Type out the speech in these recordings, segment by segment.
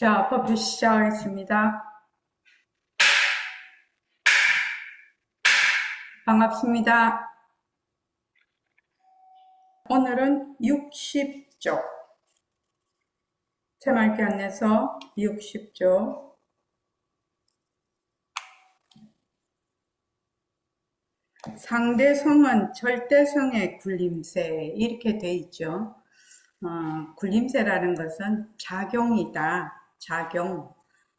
자, 법표 시작하겠습니다. 반갑습니다. 오늘은 60조, 새맑게 안내서 60조, 상대성은 절대성의 굴림세, 이렇게 돼 있죠. 굴림세라는 것은 작용이다, 작용,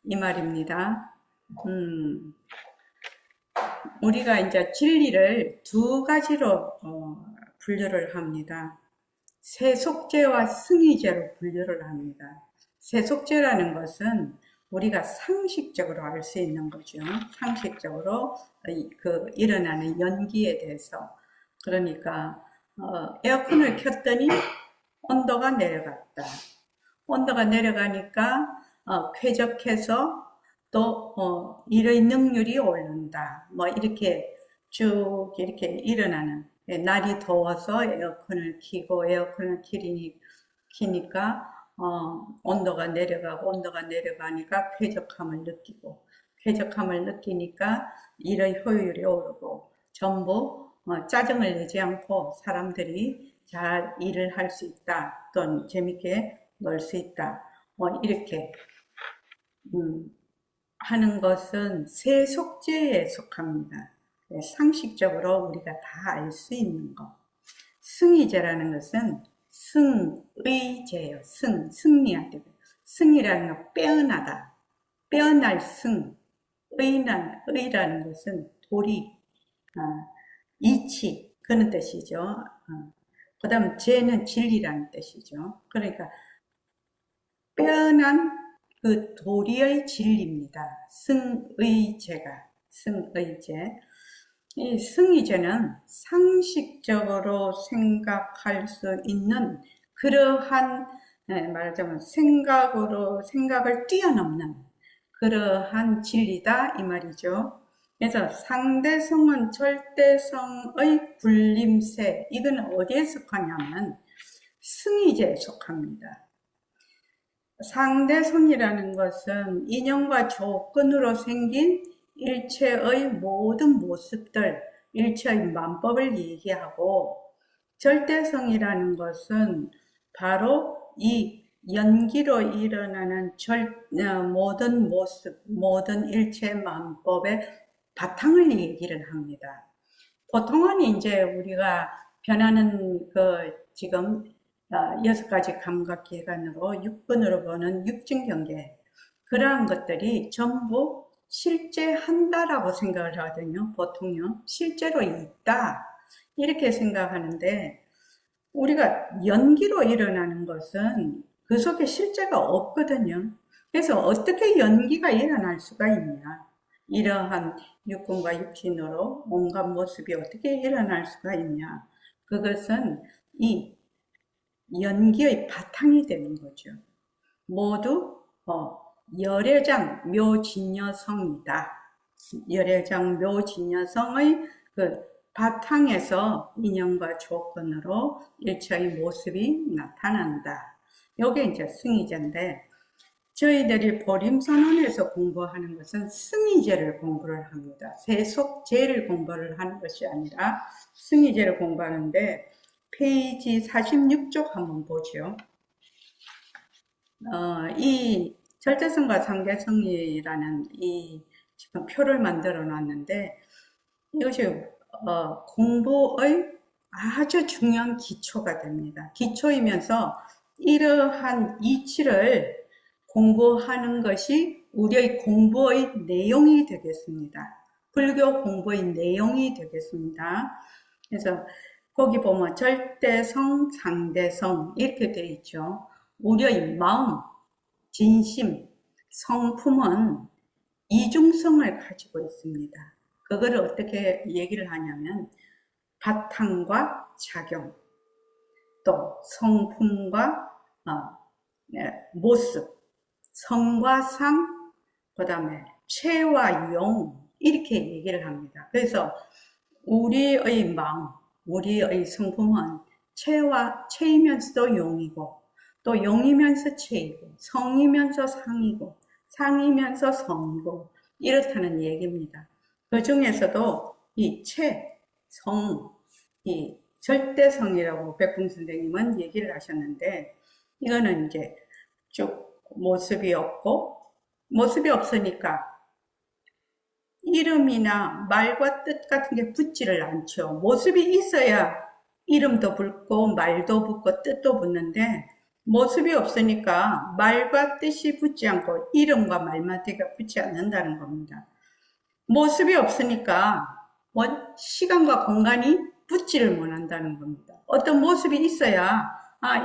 이 말입니다. 우리가 이제 진리를 두 가지로 분류를 합니다. 세속죄와 승의죄로 분류를 합니다. 세속죄라는 것은 우리가 상식적으로 알 수 있는 거죠. 상식적으로 일어나는 연기에 대해서. 그러니까 에어컨을 켰더니 온도가 내려갔다. 온도가 내려가니까 쾌적해서 또 일의 능률이 오른다. 뭐 이렇게 쭉 이렇게 일어나는, 날이 더워서 에어컨을 키니까 온도가 내려가니까 쾌적함을 느끼니까 일의 효율이 오르고, 전부 짜증을 내지 않고 사람들이 잘 일을 할 수 있다, 또는 재밌게 놀 수 있다, 뭐 이렇게 하는 것은 세속죄에 속합니다. 상식적으로 우리가 다 알 수 있는 것. 승의죄라는 것은 승의죄예요. 승리한테. 승이라는 건 빼어나다, 빼어날 승. 의라는 것은 도리, 이치, 그런 뜻이죠. 그 다음 죄는 진리라는 뜻이죠. 그러니까 빼어난 그 도리의 진리입니다. 승의죄. 이 승의죄는 상식적으로 생각할 수 있는 그러한, 말하자면 생각을 뛰어넘는 그러한 진리다, 이 말이죠. 그래서 상대성은 절대성의 굴림세, 이건 어디에 속하냐면 승의죄에 속합니다. 상대성이라는 것은 인연과 조건으로 생긴 일체의 모든 모습들, 일체의 만법을 얘기하고, 절대성이라는 것은 바로 이 연기로 일어나는 모든 모습, 모든 일체 만법의 바탕을 얘기를 합니다. 보통은 이제 우리가 변하는 지금 6가지 감각기관으로 6번으로 보는 육증경계, 그러한 것들이 전부 실제한다라고 생각을 하거든요. 보통요. 실제로 있다, 이렇게 생각하는데, 우리가 연기로 일어나는 것은 그 속에 실제가 없거든요. 그래서 어떻게 연기가 일어날 수가 있냐, 이러한 육군과 육신으로 온갖 모습이 어떻게 일어날 수가 있냐, 그것은 이 연기의 바탕이 되는 거죠. 모두 열애장 묘진여성이다. 열애장 묘진여성의 그 바탕에서 인연과 조건으로 일체의 모습이 나타난다. 요게 이제 승의제인데, 저희들이 보림선언에서 공부하는 것은 승의제를 공부를 합니다. 세속제를 공부를 하는 것이 아니라 승의제를 공부하는데, 페이지 46쪽 한번 보죠. 이 절대성과 상대성이라는 이 지금 표를 만들어 놨는데, 이것이 공부의 아주 중요한 기초가 됩니다. 기초이면서 이러한 이치를 공부하는 것이 우리의 공부의 내용이 되겠습니다. 불교 공부의 내용이 되겠습니다. 그래서 거기 보면 절대성, 상대성 이렇게 되어 있죠. 우리의 마음, 진심, 성품은 이중성을 가지고 있습니다. 그거를 어떻게 얘기를 하냐면, 바탕과 작용, 또 성품과 모습, 성과 상, 그 다음에 체와 용, 이렇게 얘기를 합니다. 그래서 우리의 마음, 우리의 성품은 체이면서도 용이고, 또 영이면서 체이고, 성이면서 상이고, 상이면서 성이고, 이렇다는 얘기입니다. 그 중에서도 이 체, 성, 이 절대성이라고 백봉 선생님은 얘기를 하셨는데, 이거는 이제 쭉 모습이 없고, 모습이 없으니까 이름이나 말과 뜻 같은 게 붙지를 않죠. 모습이 있어야 이름도 붙고 말도 붙고 뜻도 붙는데 모습이 없으니까 말과 뜻이 붙지 않고 이름과 말마디가 붙지 않는다는 겁니다. 모습이 없으니까 시간과 공간이 붙지를 못한다는 겁니다. 어떤 모습이 있어야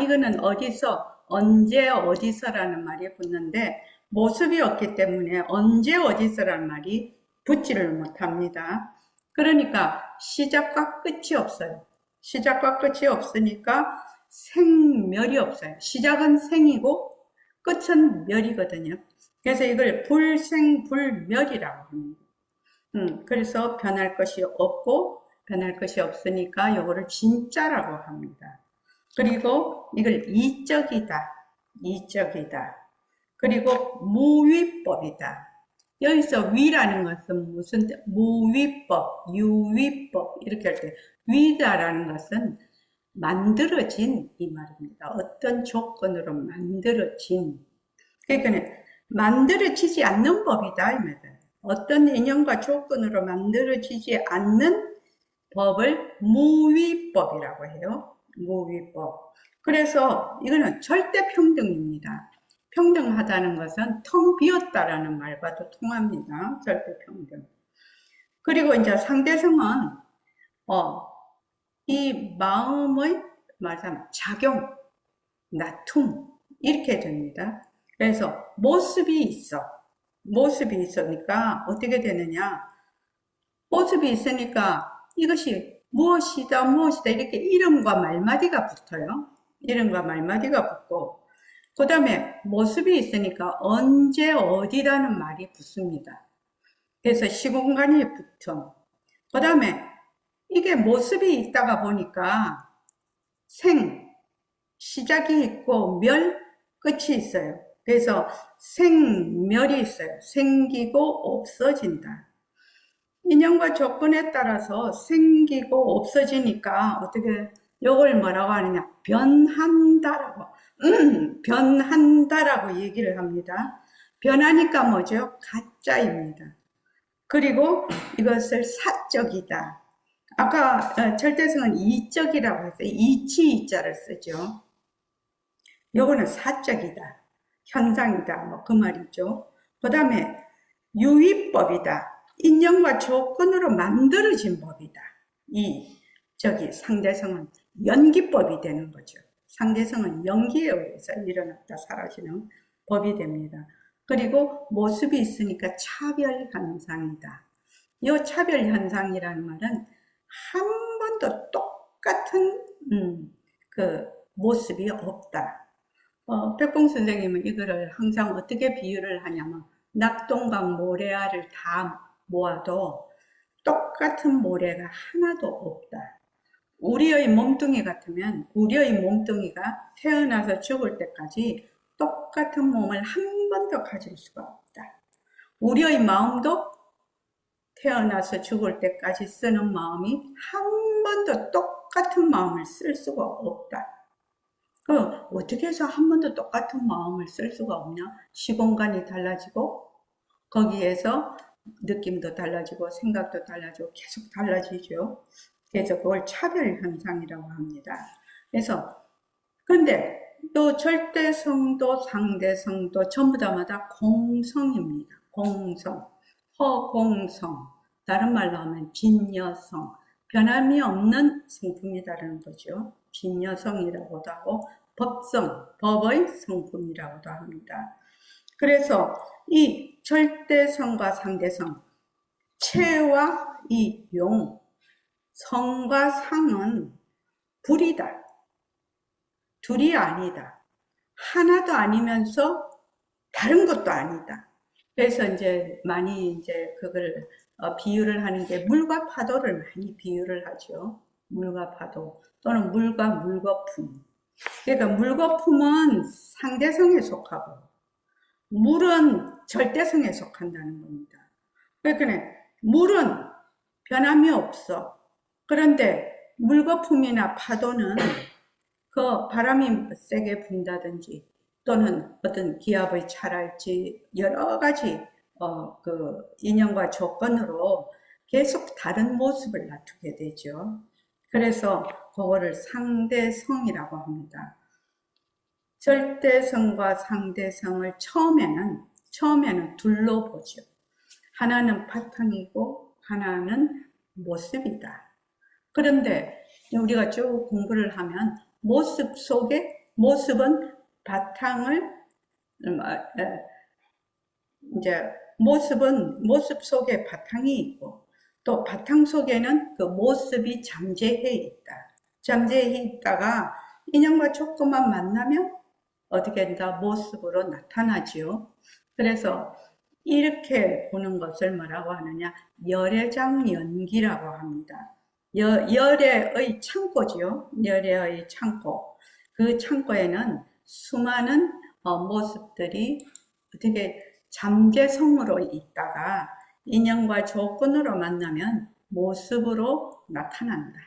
이거는 어디서 언제 어디서라는 말이 붙는데 모습이 없기 때문에 언제 어디서라는 말이 붙지를 못합니다. 그러니까 시작과 끝이 없어요. 시작과 끝이 없으니까 생멸이 없어요. 시작은 생이고 끝은 멸이거든요. 그래서 이걸 불생불멸이라고 합니다. 그래서 변할 것이 없고 변할 것이 없으니까 이거를 진짜라고 합니다. 그리고 이걸 이적이다. 그리고 무위법이다. 여기서 위라는 것은 무슨 뜻? 무위법, 유위법 이렇게 할 때 위다라는 것은 만들어진 이 말입니다. 어떤 조건으로 만들어진. 그러니까 만들어지지 않는 법이다 이 말이에요. 어떤 인연과 조건으로 만들어지지 않는 법을 무위법이라고 해요. 무위법. 그래서 이거는 절대 평등입니다. 평등하다는 것은 텅 비었다라는 말과도 통합니다. 절대 평등. 그리고 이제 상대성은 이 마음의 말하자면 작용, 나툼 이렇게 됩니다. 그래서 모습이 있으니까 어떻게 되느냐? 모습이 있으니까 이것이 무엇이다 이렇게 이름과 말마디가 붙어요. 이름과 말마디가 붙고 그 다음에 모습이 있으니까 언제 어디라는 말이 붙습니다. 그래서 시공간이 붙음. 그 다음에 이게 모습이 있다가 보니까 시작이 있고 끝이 있어요. 그래서 생멸이 있어요. 생기고 없어진다. 인연과 조건에 따라서 생기고 없어지니까 어떻게 이걸 뭐라고 하느냐? 변한다라고 얘기를 합니다. 변하니까 뭐죠? 가짜입니다. 그리고 이것을 사적이다. 아까 절대성은 이적이라고 했어요. 이치이자를 쓰죠. 요거는 사적이다. 현상이다. 그 말이죠. 그 다음에 유의법이다. 인연과 조건으로 만들어진 법이다. 상대성은 연기법이 되는 거죠. 상대성은 연기에 의해서 일어났다 사라지는 법이 됩니다. 그리고 모습이 있으니까 차별 현상이다. 이 차별 현상이라는 말은 한 번도 똑같은 그 모습이 없다. 백봉 선생님은 이거를 항상 어떻게 비유를 하냐면 낙동강 모래알을 다 모아도 똑같은 모래가 하나도 없다. 우리의 몸뚱이 같으면 우리의 몸뚱이가 태어나서 죽을 때까지 똑같은 몸을 한 번도 가질 수가 없다. 우리의 마음도 태어나서 죽을 때까지 쓰는 마음이 한 번도 똑같은 마음을 쓸 수가 없다. 어떻게 해서 한 번도 똑같은 마음을 쓸 수가 없냐? 시공간이 달라지고 거기에서 느낌도 달라지고 생각도 달라지고 계속 달라지죠. 그래서 그걸 차별 현상이라고 합니다. 그래서 근데 또 절대성도 상대성도 전부 다마다 공성입니다. 공성, 허공성, 다른 말로 하면 진여성, 변함이 없는 성품이라는 거죠. 진여성이라고도 하고 법성, 법의 성품이라고도 합니다. 그래서 이 절대성과 상대성, 체와 이 용, 성과 상은 불이다. 둘이 아니다. 하나도 아니면서 다른 것도 아니다. 그래서 이제 많이 그걸 비유를 하는 게 물과 파도를 많이 비유를 하죠. 물과 파도 또는 물과 물거품. 그러니까 물거품은 상대성에 속하고 물은 절대성에 속한다는 겁니다. 그러니까 물은 변함이 없어. 그런데 물거품이나 파도는 그 바람이 세게 분다든지 또는 어떤 기압의 차랄지 여러 가지 그 인연과 조건으로 계속 다른 모습을 나타게 되죠. 그래서 그거를 상대성이라고 합니다. 절대성과 상대성을 처음에는 둘로 보죠. 하나는 바탕이고 하나는 모습이다. 그런데 우리가 쭉 공부를 하면 모습은 바탕을 이제 모습 속에 바탕이 있고 또 바탕 속에는 그 모습이 잠재해 있다. 잠재해 있다가 인연과 조건만 만나면 어떻게 된다? 모습으로 나타나지요. 그래서 이렇게 보는 것을 뭐라고 하느냐? 열애장 연기라고 합니다. 열애의 창고지요. 열애의 창고. 그 창고에는 수많은 모습들이 어떻게 잠재성으로 있다가 인연과 조건으로 만나면 모습으로 나타난다.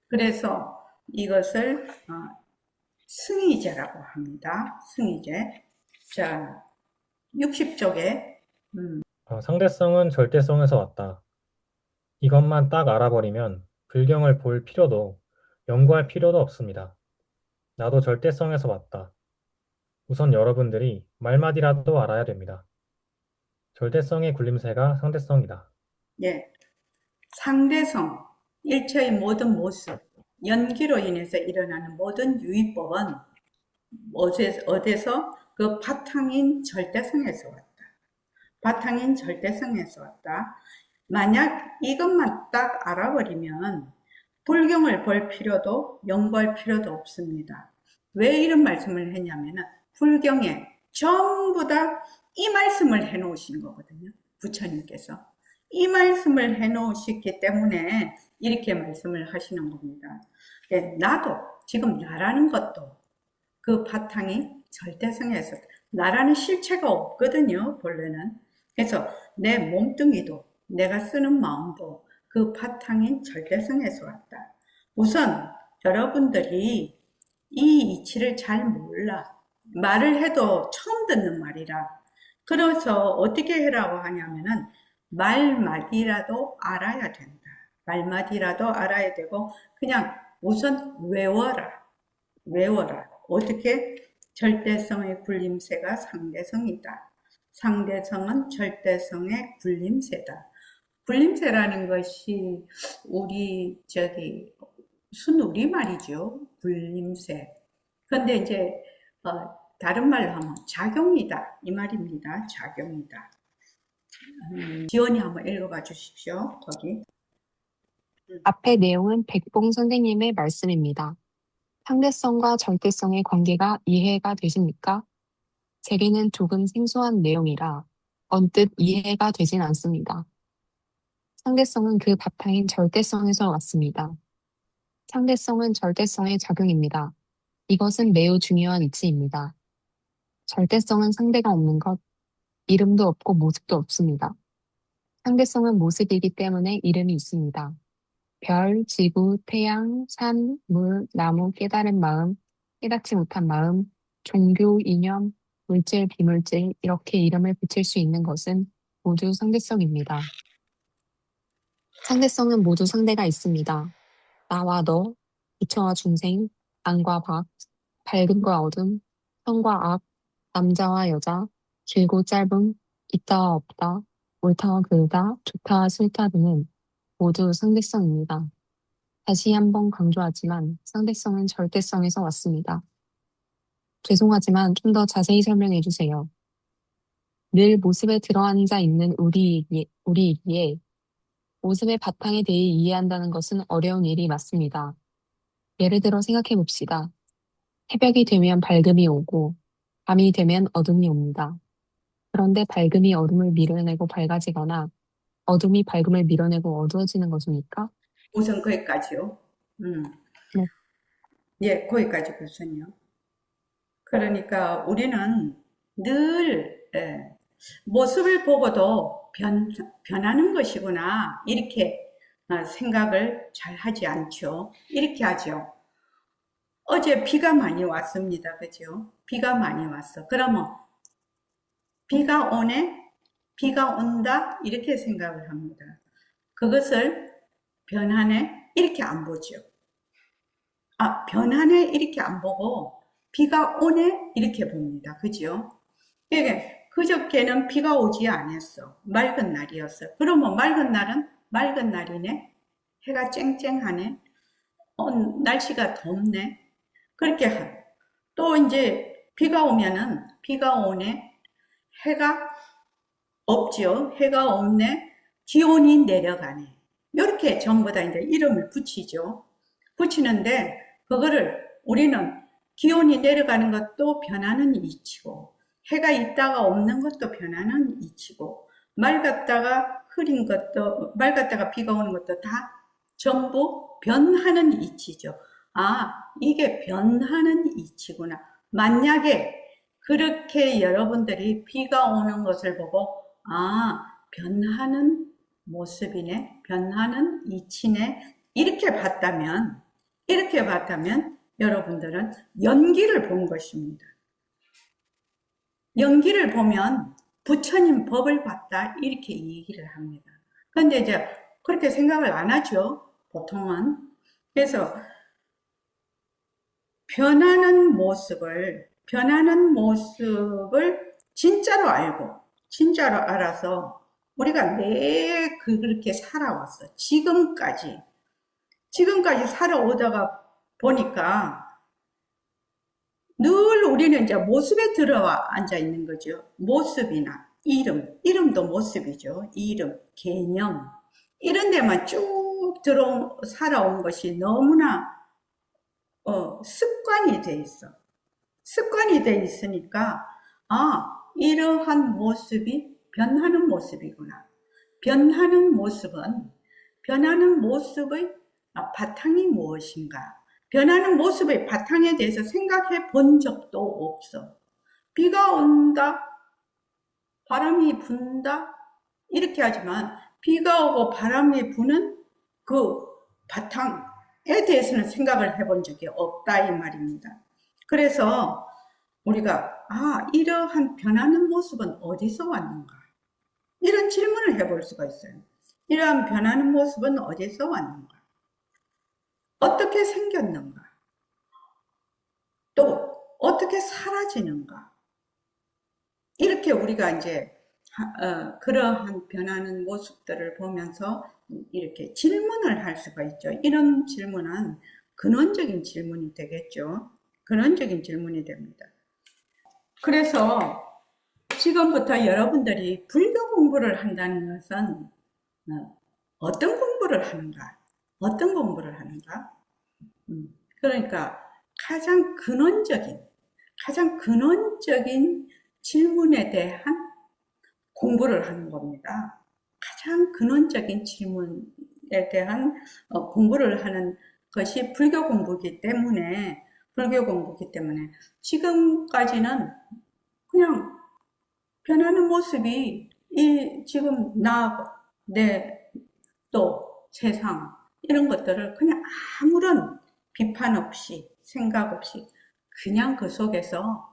그래서 이것을 승의제라고 합니다. 승의제. 자, 60쪽에 상대성은 절대성에서 왔다. 이것만 딱 알아버리면 불경을 볼 필요도, 연구할 필요도 없습니다. 나도 절대성에서 왔다. 우선 여러분들이 말마디라도 알아야 됩니다. 절대성의 굴림새가 상대성이다. 예, 상대성, 일체의 모든 모습, 연기로 인해서 일어나는 모든 유의법은 어디서? 그 바탕인 절대성에서 왔다. 바탕인 절대성에서 왔다. 만약 이것만 딱 알아버리면 불경을 볼 필요도 연구할 필요도 없습니다. 왜 이런 말씀을 했냐면 불경에 전부 다 이 말씀을 해놓으신 거거든요. 부처님께서. 이 말씀을 해놓으셨기 때문에 이렇게 말씀을 하시는 겁니다. 나도 지금 나라는 것도 그 바탕이 절대성에서 나라는 실체가 없거든요. 본래는. 그래서 내 몸뚱이도 내가 쓰는 마음도 그 바탕인 절대성에서 왔다. 우선 여러분들이 이 이치를 잘 몰라. 말을 해도 처음 듣는 말이라. 그래서 어떻게 해라고 하냐면은 말마디라도 알아야 된다. 말마디라도 알아야 되고 그냥 우선 외워라. 외워라. 어떻게? 절대성의 굴림새가 상대성이다. 상대성은 절대성의 굴림새다. 굴림새라는 것이 우리 순우리말이죠. 굴림새. 근데 이제 다른 말로 하면 작용이다 이 말입니다. 작용이다. 지원이 한번 읽어봐 주십시오. 거기. 앞의 내용은 백봉 선생님의 말씀입니다. 상대성과 절대성의 관계가 이해가 되십니까? 제게는 조금 생소한 내용이라 언뜻 이해가 되진 않습니다. 상대성은 그 바탕인 절대성에서 왔습니다. 상대성은 절대성의 작용입니다. 이것은 매우 중요한 이치입니다. 절대성은 상대가 없는 것, 이름도 없고 모습도 없습니다. 상대성은 모습이기 때문에 이름이 있습니다. 별, 지구, 태양, 산, 물, 나무, 깨달은 마음, 깨닫지 못한 마음, 종교, 이념, 물질, 비물질 이렇게 이름을 붙일 수 있는 것은 모두 상대성입니다. 상대성은 모두 상대가 있습니다. 나와 너, 부처와 중생, 안과 박, 밝음과 어둠, 선과 악, 남자와 여자, 길고 짧음, 있다와 없다, 옳다와 그르다, 좋다와 싫다 등은 모두 상대성입니다. 다시 한번 강조하지만 상대성은 절대성에서 왔습니다. 죄송하지만 좀 더 자세히 설명해 주세요. 늘 모습에 들어앉아 있는 우리이기에 모습의 바탕에 대해 이해한다는 것은 어려운 일이 맞습니다. 예를 들어 생각해 봅시다. 새벽이 되면 밝음이 오고 밤이 되면 어둠이 옵니다. 그런데 밝음이 어둠을 밀어내고 밝아지거나 어둠이 밝음을 밀어내고 어두워지는 것입니까? 우선 거기까지요. 네. 예, 거기까지거든요. 그러니까 우리는 늘 모습을 보고도 변하는 것이구나 이렇게 생각을 잘 하지 않죠. 이렇게 하죠. 어제 비가 많이 왔습니다. 그죠? 비가 많이 왔어. 그러면 비가 오네? 비가 온다? 이렇게 생각을 합니다. 그것을 변하네? 이렇게 안 보죠. 변하네? 이렇게 안 보고 비가 오네? 이렇게 봅니다. 그죠? 이게 그저께는 비가 오지 않았어. 맑은 날이었어. 그러면 맑은 날은 맑은 날이네? 해가 쨍쨍하네? 날씨가 덥네? 그렇게 또 이제 비가 오면은 비가 오네? 해가 없죠. 해가 없네. 기온이 내려가네. 이렇게 전부 다 이제 이름을 붙이죠. 붙이는데 그거를 우리는 기온이 내려가는 것도 변하는 이치고 해가 있다가 없는 것도 변하는 이치고 맑았다가 흐린 것도 맑았다가 비가 오는 것도 다 전부 변하는 이치죠. 이게 변하는 이치구나. 만약에 그렇게 여러분들이 비가 오는 것을 보고 변하는 모습이네, 변하는 이치네, 이렇게 봤다면 여러분들은 연기를 본 것입니다. 연기를 보면 부처님 법을 봤다, 이렇게 얘기를 합니다. 그런데 이제 그렇게 생각을 안 하죠, 보통은. 그래서 변하는 모습을 진짜로 알고, 진짜로 알아서 우리가 매 그렇게 살아왔어. 지금까지 살아오다가 보니까 늘 우리는 이제 모습에 들어와 앉아 있는 거죠. 모습이나 이름도 모습이죠. 이름, 개념, 이런 데만 쭉 살아온 것이 너무나 습관이 돼 있어. 습관이 돼 있으니까 이러한 모습이 변하는 모습이구나. 변하는 모습의 바탕이 무엇인가? 변하는 모습의 바탕에 대해서 생각해 본 적도 없어. 비가 온다, 바람이 분다, 이렇게 하지만 비가 오고 바람이 부는 그 바탕에 대해서는 생각을 해본 적이 없다, 이 말입니다. 그래서 우리가 이러한 변하는 모습은 어디서 왔는가? 이런 질문을 해볼 수가 있어요. 이러한 변하는 모습은 어디서 왔는가? 어떻게 생겼는가? 또 어떻게 사라지는가? 이렇게 우리가 이제 그러한 변하는 모습들을 보면서 이렇게 질문을 할 수가 있죠. 이런 질문은 근원적인 질문이 되겠죠. 근원적인 질문이 됩니다. 그래서 지금부터 여러분들이 불교 공부를 한다는 것은 어떤 공부를 하는가? 어떤 공부를 하는가? 그러니까 가장 근원적인 질문에 대한 공부를 하는 겁니다. 가장 근원적인 질문에 대한 공부를 하는 것이 불교 공부이기 때문에 지금까지는 그냥 변하는 모습이 지금 또 세상 이런 것들을 그냥 아무런 비판 없이 생각 없이 그냥 그 속에서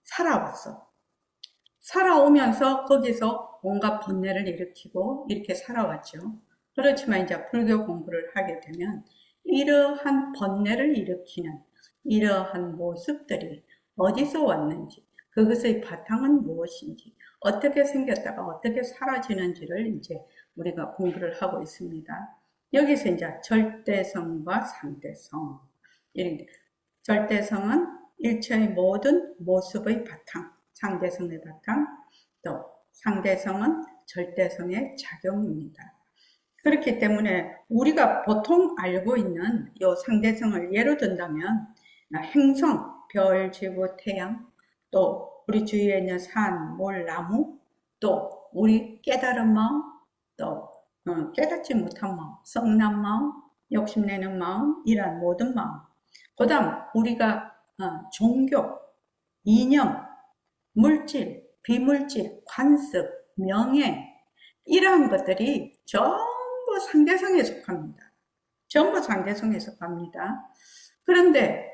살아왔어. 살아오면서 거기서 온갖 번뇌를 일으키고 이렇게 살아왔죠. 그렇지만 이제 불교 공부를 하게 되면 이러한 번뇌를 일으키는 이러한 모습들이 어디서 왔는지, 그것의 바탕은 무엇인지, 어떻게 생겼다가 어떻게 사라지는지를 이제 우리가 공부를 하고 있습니다. 여기서 이제 절대성과 상대성. 절대성은 일체의 모든 모습의 바탕, 상대성의 바탕, 또 상대성은 절대성의 작용입니다. 그렇기 때문에 우리가 보통 알고 있는 이 상대성을 예로 든다면 행성, 별, 지구, 태양, 또 우리 주위에 있는 산, 몰, 나무, 또 우리 깨달은 마음, 또 깨닫지 못한 마음, 성난 마음, 욕심내는 마음, 이러한 모든 마음, 그다음 우리가 종교, 이념, 물질, 비물질, 관습, 명예 이러한 것들이 전부 상대성에 속합니다. 전부 상대성에 속합니다. 그런데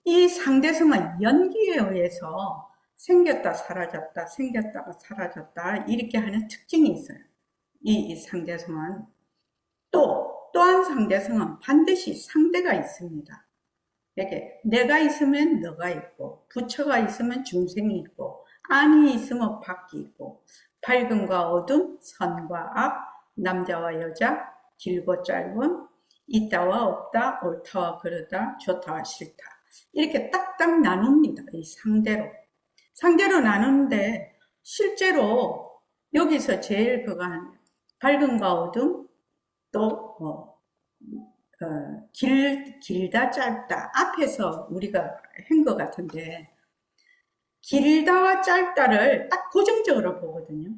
이 상대성은 연기에 의해서 생겼다 사라졌다 생겼다가 사라졌다 이렇게 하는 특징이 있어요. 이 상대성은 또한 상대성은 반드시 상대가 있습니다. 이렇게 내가 있으면 너가 있고 부처가 있으면 중생이 있고 안이 있으면 밖이 있고 밝음과 어둠, 선과 악, 남자와 여자, 길고 짧음, 있다와 없다, 옳다와 그르다, 좋다와 싫다 이렇게 딱딱 나눕니다. 이 상대로 나누는데 실제로 여기서 제일 밝음과 어둠 또 길다 짧다 앞에서 우리가 한 것 같은데 길다와 짧다를 딱 고정적으로 보거든요.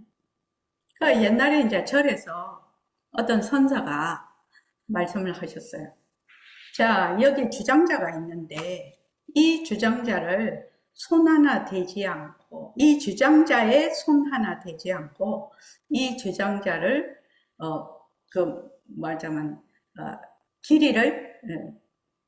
그러니까 옛날에 이제 절에서 어떤 선사가 말씀을 하셨어요. 자, 여기 주장자가 있는데 이 주장자를 손 하나 대지 않고 이 주장자의 손 하나 대지 않고 이 주장자를 말하자면 길이를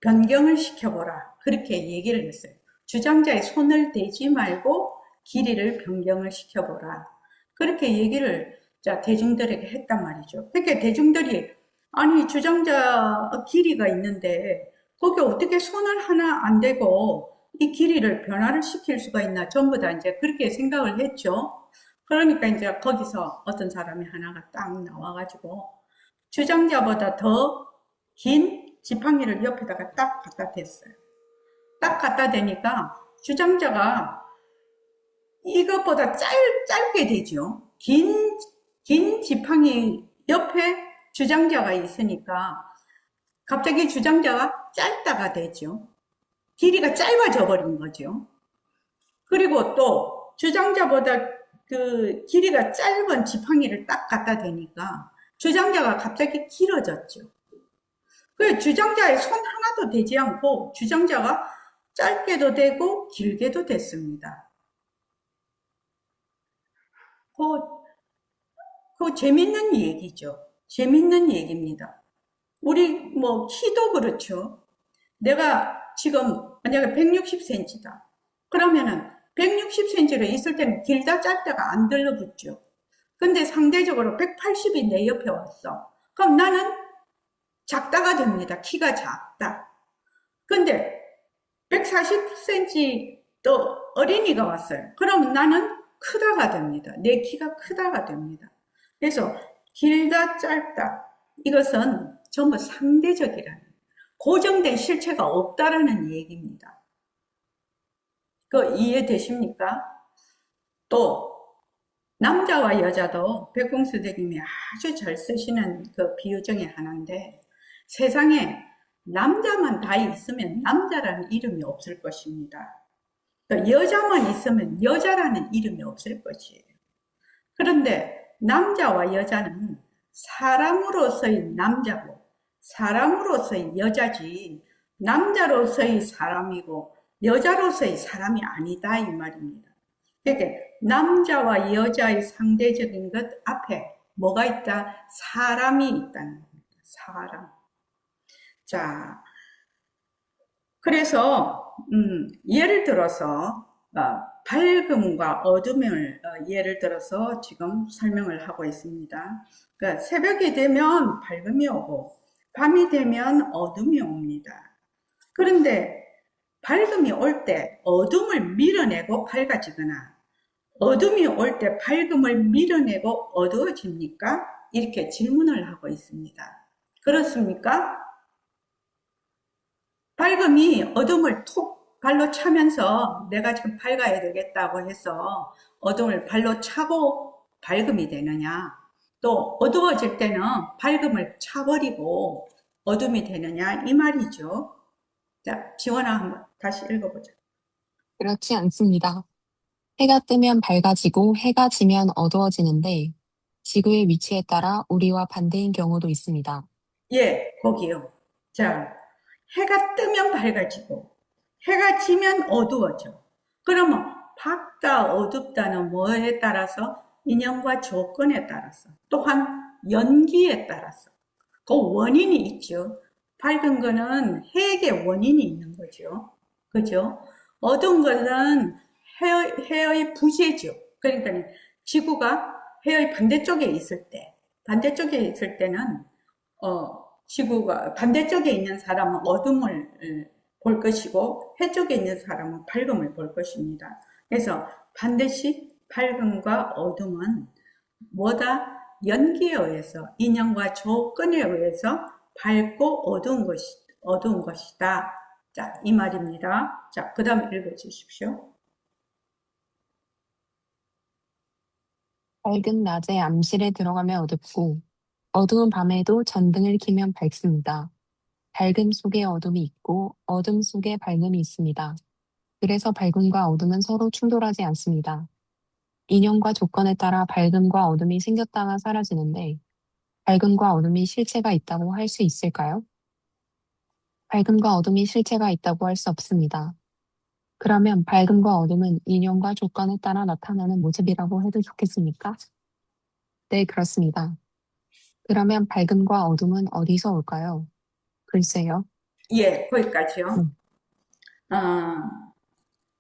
변경을 시켜보라 그렇게 얘기를 했어요. 주장자의 손을 대지 말고 길이를 변경을 시켜보라 그렇게 얘기를 대중들에게 했단 말이죠. 그러니까 대중들이 아니 주장자 길이가 있는데 거기 어떻게 손을 하나 안 대고 이 길이를 변화를 시킬 수가 있나 전부 다 이제 그렇게 생각을 했죠. 그러니까 이제 거기서 어떤 사람이 하나가 딱 나와가지고 주장자보다 더 긴 지팡이를 옆에다가 딱 갖다 댔어요. 딱 갖다 대니까 주장자가 이것보다 짧게 되죠. 긴 지팡이 옆에 주장자가 있으니까 갑자기 주장자가 짧다가 되죠. 길이가 짧아져 버린 거죠. 그리고 또 주장자보다 그 길이가 짧은 지팡이를 딱 갖다 대니까 주장자가 갑자기 길어졌죠. 그 주장자의 손 하나도 되지 않고 주장자가 짧게도 되고 길게도 됐습니다. 그 재밌는 얘기죠. 재밌는 얘기입니다. 우리 키도 그렇죠. 내가 지금 만약에 160cm다. 그러면은 160cm로 있을 때는 길다 짧다가 안 들러붙죠. 근데 상대적으로 180이 내 옆에 왔어. 그럼 나는 작다가 됩니다. 키가 작다. 근데 140cm 또 어린이가 왔어요. 그럼 나는 크다가 됩니다. 내 키가 크다가 됩니다. 그래서 길다 짧다 이것은 전부 상대적이라는 고정된 실체가 없다라는 얘기입니다. 이해되십니까? 또 남자와 여자도 백공수대님이 아주 잘 쓰시는 그 비유 중에 하나인데 세상에 남자만 다 있으면 남자라는 이름이 없을 것입니다. 여자만 있으면 여자라는 이름이 없을 것이에요. 그런데 남자와 여자는 사람으로서의 남자고 사람으로서의 여자지 남자로서의 사람이고 여자로서의 사람이 아니다 이 말입니다. 그러니까 남자와 여자의 상대적인 것 앞에 뭐가 있다? 사람이 있다는 겁니다. 사람. 자, 그래서 예를 들어서 밝음과 어둠을 예를 들어서 지금 설명을 하고 있습니다. 그러니까 새벽이 되면 밝음이 오고 밤이 되면 어둠이 옵니다. 그런데 밝음이 올 때 어둠을 밀어내고 밝아지거나 어둠이 올 때 밝음을 밀어내고 어두워집니까? 이렇게 질문을 하고 있습니다. 그렇습니까? 밝음이 어둠을 툭 발로 차면서 내가 지금 밝아야 되겠다고 해서 어둠을 발로 차고 밝음이 되느냐? 또 어두워질 때는 밝음을 차버리고 어둠이 되느냐? 이 말이죠. 자, 지원아 한번 다시 읽어보자. 그렇지 않습니다. 해가 뜨면 밝아지고 해가 지면 어두워지는데 지구의 위치에 따라 우리와 반대인 경우도 있습니다. 예, 거기요. 자, 해가 뜨면 밝아지고 해가 지면 어두워져. 그러면 밝다, 어둡다는 뭐에 따라서? 인연과 조건에 따라서, 또한 연기에 따라서 그 원인이 있죠. 밝은 거는 해의 원인이 있는 거죠. 그죠? 어두운 것은 해의 부재죠. 그러니까 지구가 해의 반대쪽에 있을 때는 지구가 반대쪽에 있는 사람은 어둠을 볼 것이고 해 쪽에 있는 사람은 밝음을 볼 것입니다. 그래서 반드시 밝음과 어둠은 뭐다? 연기에 의해서, 인연과 조건에 의해서 밝고 어두운 것이다. 자, 이 말입니다. 자, 그 다음 읽어주십시오. 밝은 낮에 암실에 들어가면 어둡고 어두운 밤에도 전등을 켜면 밝습니다. 밝음 속에 어둠이 있고 어둠 속에 밝음이 있습니다. 그래서 밝음과 어둠은 서로 충돌하지 않습니다. 인연과 조건에 따라 밝음과 어둠이 생겼다가 사라지는데 밝음과 어둠이 실체가 있다고 할 수 있을까요? 밝음과 어둠이 실체가 있다고 할 수 없습니다. 그러면 밝음과 어둠은 인연과 조건에 따라 나타나는 모습이라고 해도 좋겠습니까? 네, 그렇습니다. 그러면 밝음과 어둠은 어디서 올까요? 글쎄요. 예, 거기까지요. 음,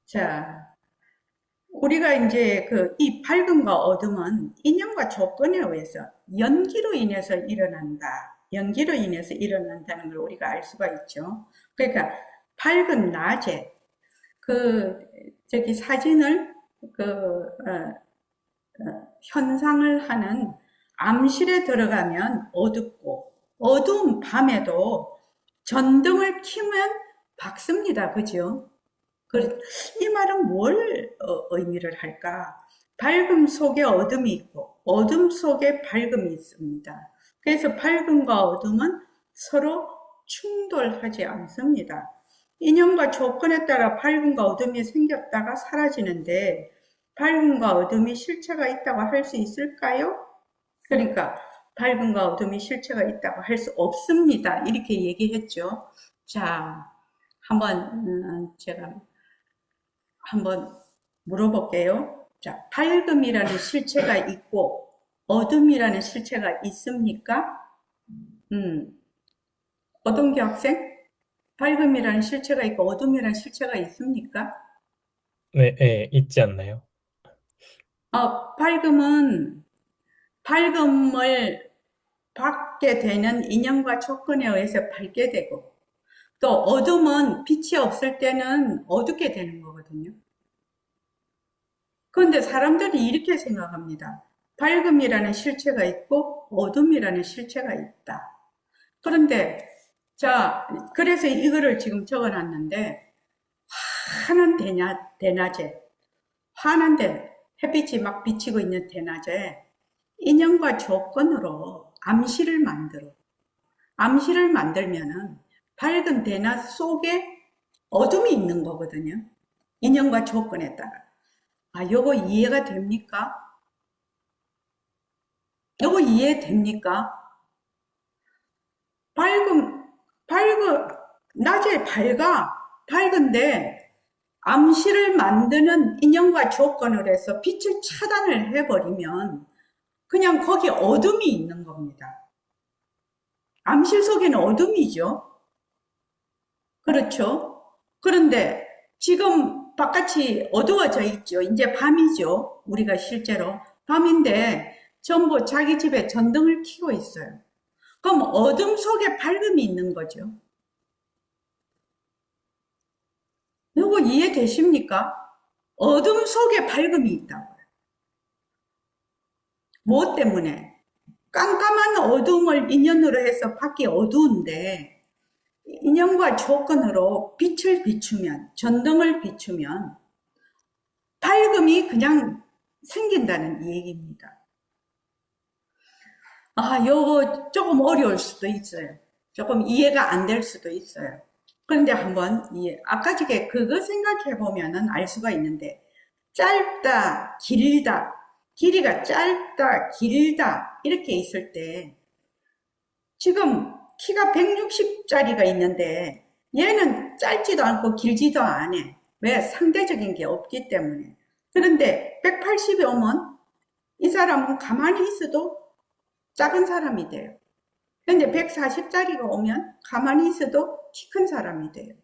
자, 우리가 이제 이 밝음과 어둠은 인연과 조건에 의해서 연기로 인해서 일어난다. 연기로 인해서 일어난다는 걸 우리가 알 수가 있죠. 그러니까 밝은 낮에 저기 사진을 현상을 하는 암실에 들어가면 어둡고 어두운 밤에도 전등을 켜면 밝습니다. 그죠? 이 말은 뭘 의미를 할까? 밝음 속에 어둠이 있고 어둠 속에 밝음이 있습니다. 그래서 밝음과 어둠은 서로 충돌하지 않습니다. 인연과 조건에 따라 밝음과 어둠이 생겼다가 사라지는데 밝음과 어둠이 실체가 있다고 할 수 있을까요? 그러니까 밝음과 어둠이 실체가 있다고 할 수 없습니다. 이렇게 얘기했죠. 자, 제가 한번 물어볼게요. 자, 밝음이라는 실체가 있고 어둠이라는 실체가 있습니까? 어동기 학생? 밝음이라는 실체가 있고 어둠이라는 실체가 있습니까? 네, 예, 있지 않나요? 밝음을 받게 되는 인연과 조건에 의해서 밝게 되고 또 어둠은 빛이 없을 때는 어둡게 되는 거거든요. 그런데 사람들이 이렇게 생각합니다. 밝음이라는 실체가 있고 어둠이라는 실체가 있다. 그런데 자, 그래서 이거를 지금 적어놨는데 환한 대낮에 환한데 햇빛이 막 비치고 있는 대낮에 인연과 조건으로 암시를 만들면은 밝은 대낮 속에 어둠이 있는 거거든요. 인연과 조건에 따라. 요거 이해가 됩니까? 요거 이해됩니까? 낮에 밝은데 암시를 만드는 인연과 조건을 해서 빛을 차단을 해버리면 그냥 거기 어둠이 있는 겁니다. 암실 속에는 어둠이죠. 그렇죠? 그런데 지금 바깥이 어두워져 있죠. 이제 밤이죠. 우리가 실제로 밤인데 전부 자기 집에 전등을 켜고 있어요. 그럼 어둠 속에 밝음이 있는 거죠. 이거 이해되십니까? 어둠 속에 밝음이 있다고요. 무엇 때문에? 깜깜한 어둠을 인연으로 해서 밖이 어두운데 인연과 조건으로 빛을 비추면, 전등을 비추면 밝음이 그냥 생긴다는 얘기입니다. 요거 조금 어려울 수도 있어요. 조금 이해가 안 될 수도 있어요. 그런데 한번 아까 전에 그거 생각해 보면은 알 수가 있는데 짧다, 길다, 길이가 짧다, 길다 이렇게 있을 때 지금 키가 160짜리가 있는데 얘는 짧지도 않고 길지도 않아. 왜? 상대적인 게 없기 때문에. 그런데 180이 오면 이 사람은 가만히 있어도 작은 사람이 돼요. 근데 140짜리가 오면 가만히 있어도 키 큰 사람이 돼요.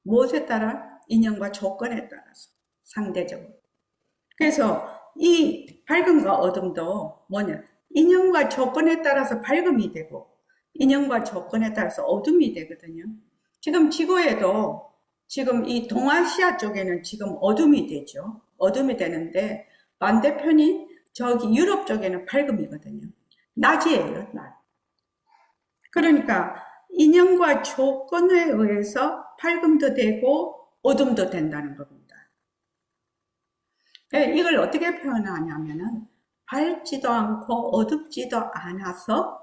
무엇에 따라? 인연과 조건에 따라서 상대적으로. 그래서 이 밝음과 어둠도 뭐냐? 인연과 조건에 따라서 밝음이 되고 인연과 조건에 따라서 어둠이 되거든요. 지금 지구에도 지금 이 동아시아 쪽에는 지금 어둠이 되죠. 어둠이 되는데 반대편이 저기 유럽 쪽에는 밝음이거든요. 낮이에요, 낮. 그러니까 인연과 조건에 의해서 밝음도 되고 어둠도 된다는 겁니다. 이걸 어떻게 표현하냐면은 밝지도 않고 어둡지도 않아서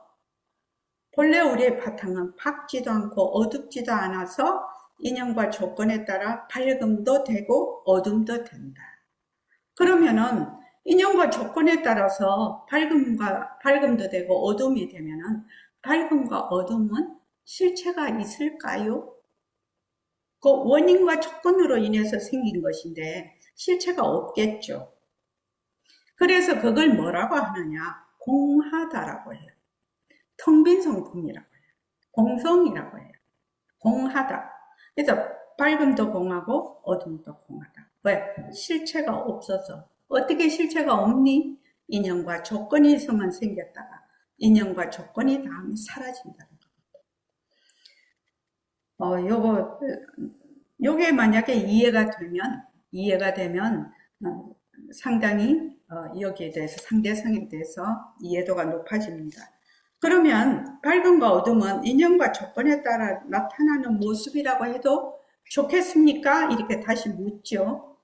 본래 우리의 바탕은 밝지도 않고 어둡지도 않아서 인연과 조건에 따라 밝음도 되고 어둠도 된다. 그러면은 인연과 조건에 따라서 밝음도 되고 어둠이 되면은 밝음과 어둠은 실체가 있을까요? 그 원인과 조건으로 인해서 생긴 것인데 실체가 없겠죠. 그래서 그걸 뭐라고 하느냐? 공하다라고 해요. 텅 빈 성품이라고 해요. 공성이라고 해요. 공하다. 그래서 밝음도 공하고 어둠도 공하다. 왜? 실체가 없어서. 어떻게 실체가 없니? 인연과 조건이 있으면 생겼다가 인연과 조건이 닿으면 사라진다는 거. 요게 만약에 이해가 되면 상당히 여기에 대해서 상대성에 대해서 이해도가 높아집니다. 그러면 밝음과 어둠은 인연과 조건에 따라 나타나는 모습이라고 해도 좋겠습니까? 이렇게 다시 묻죠.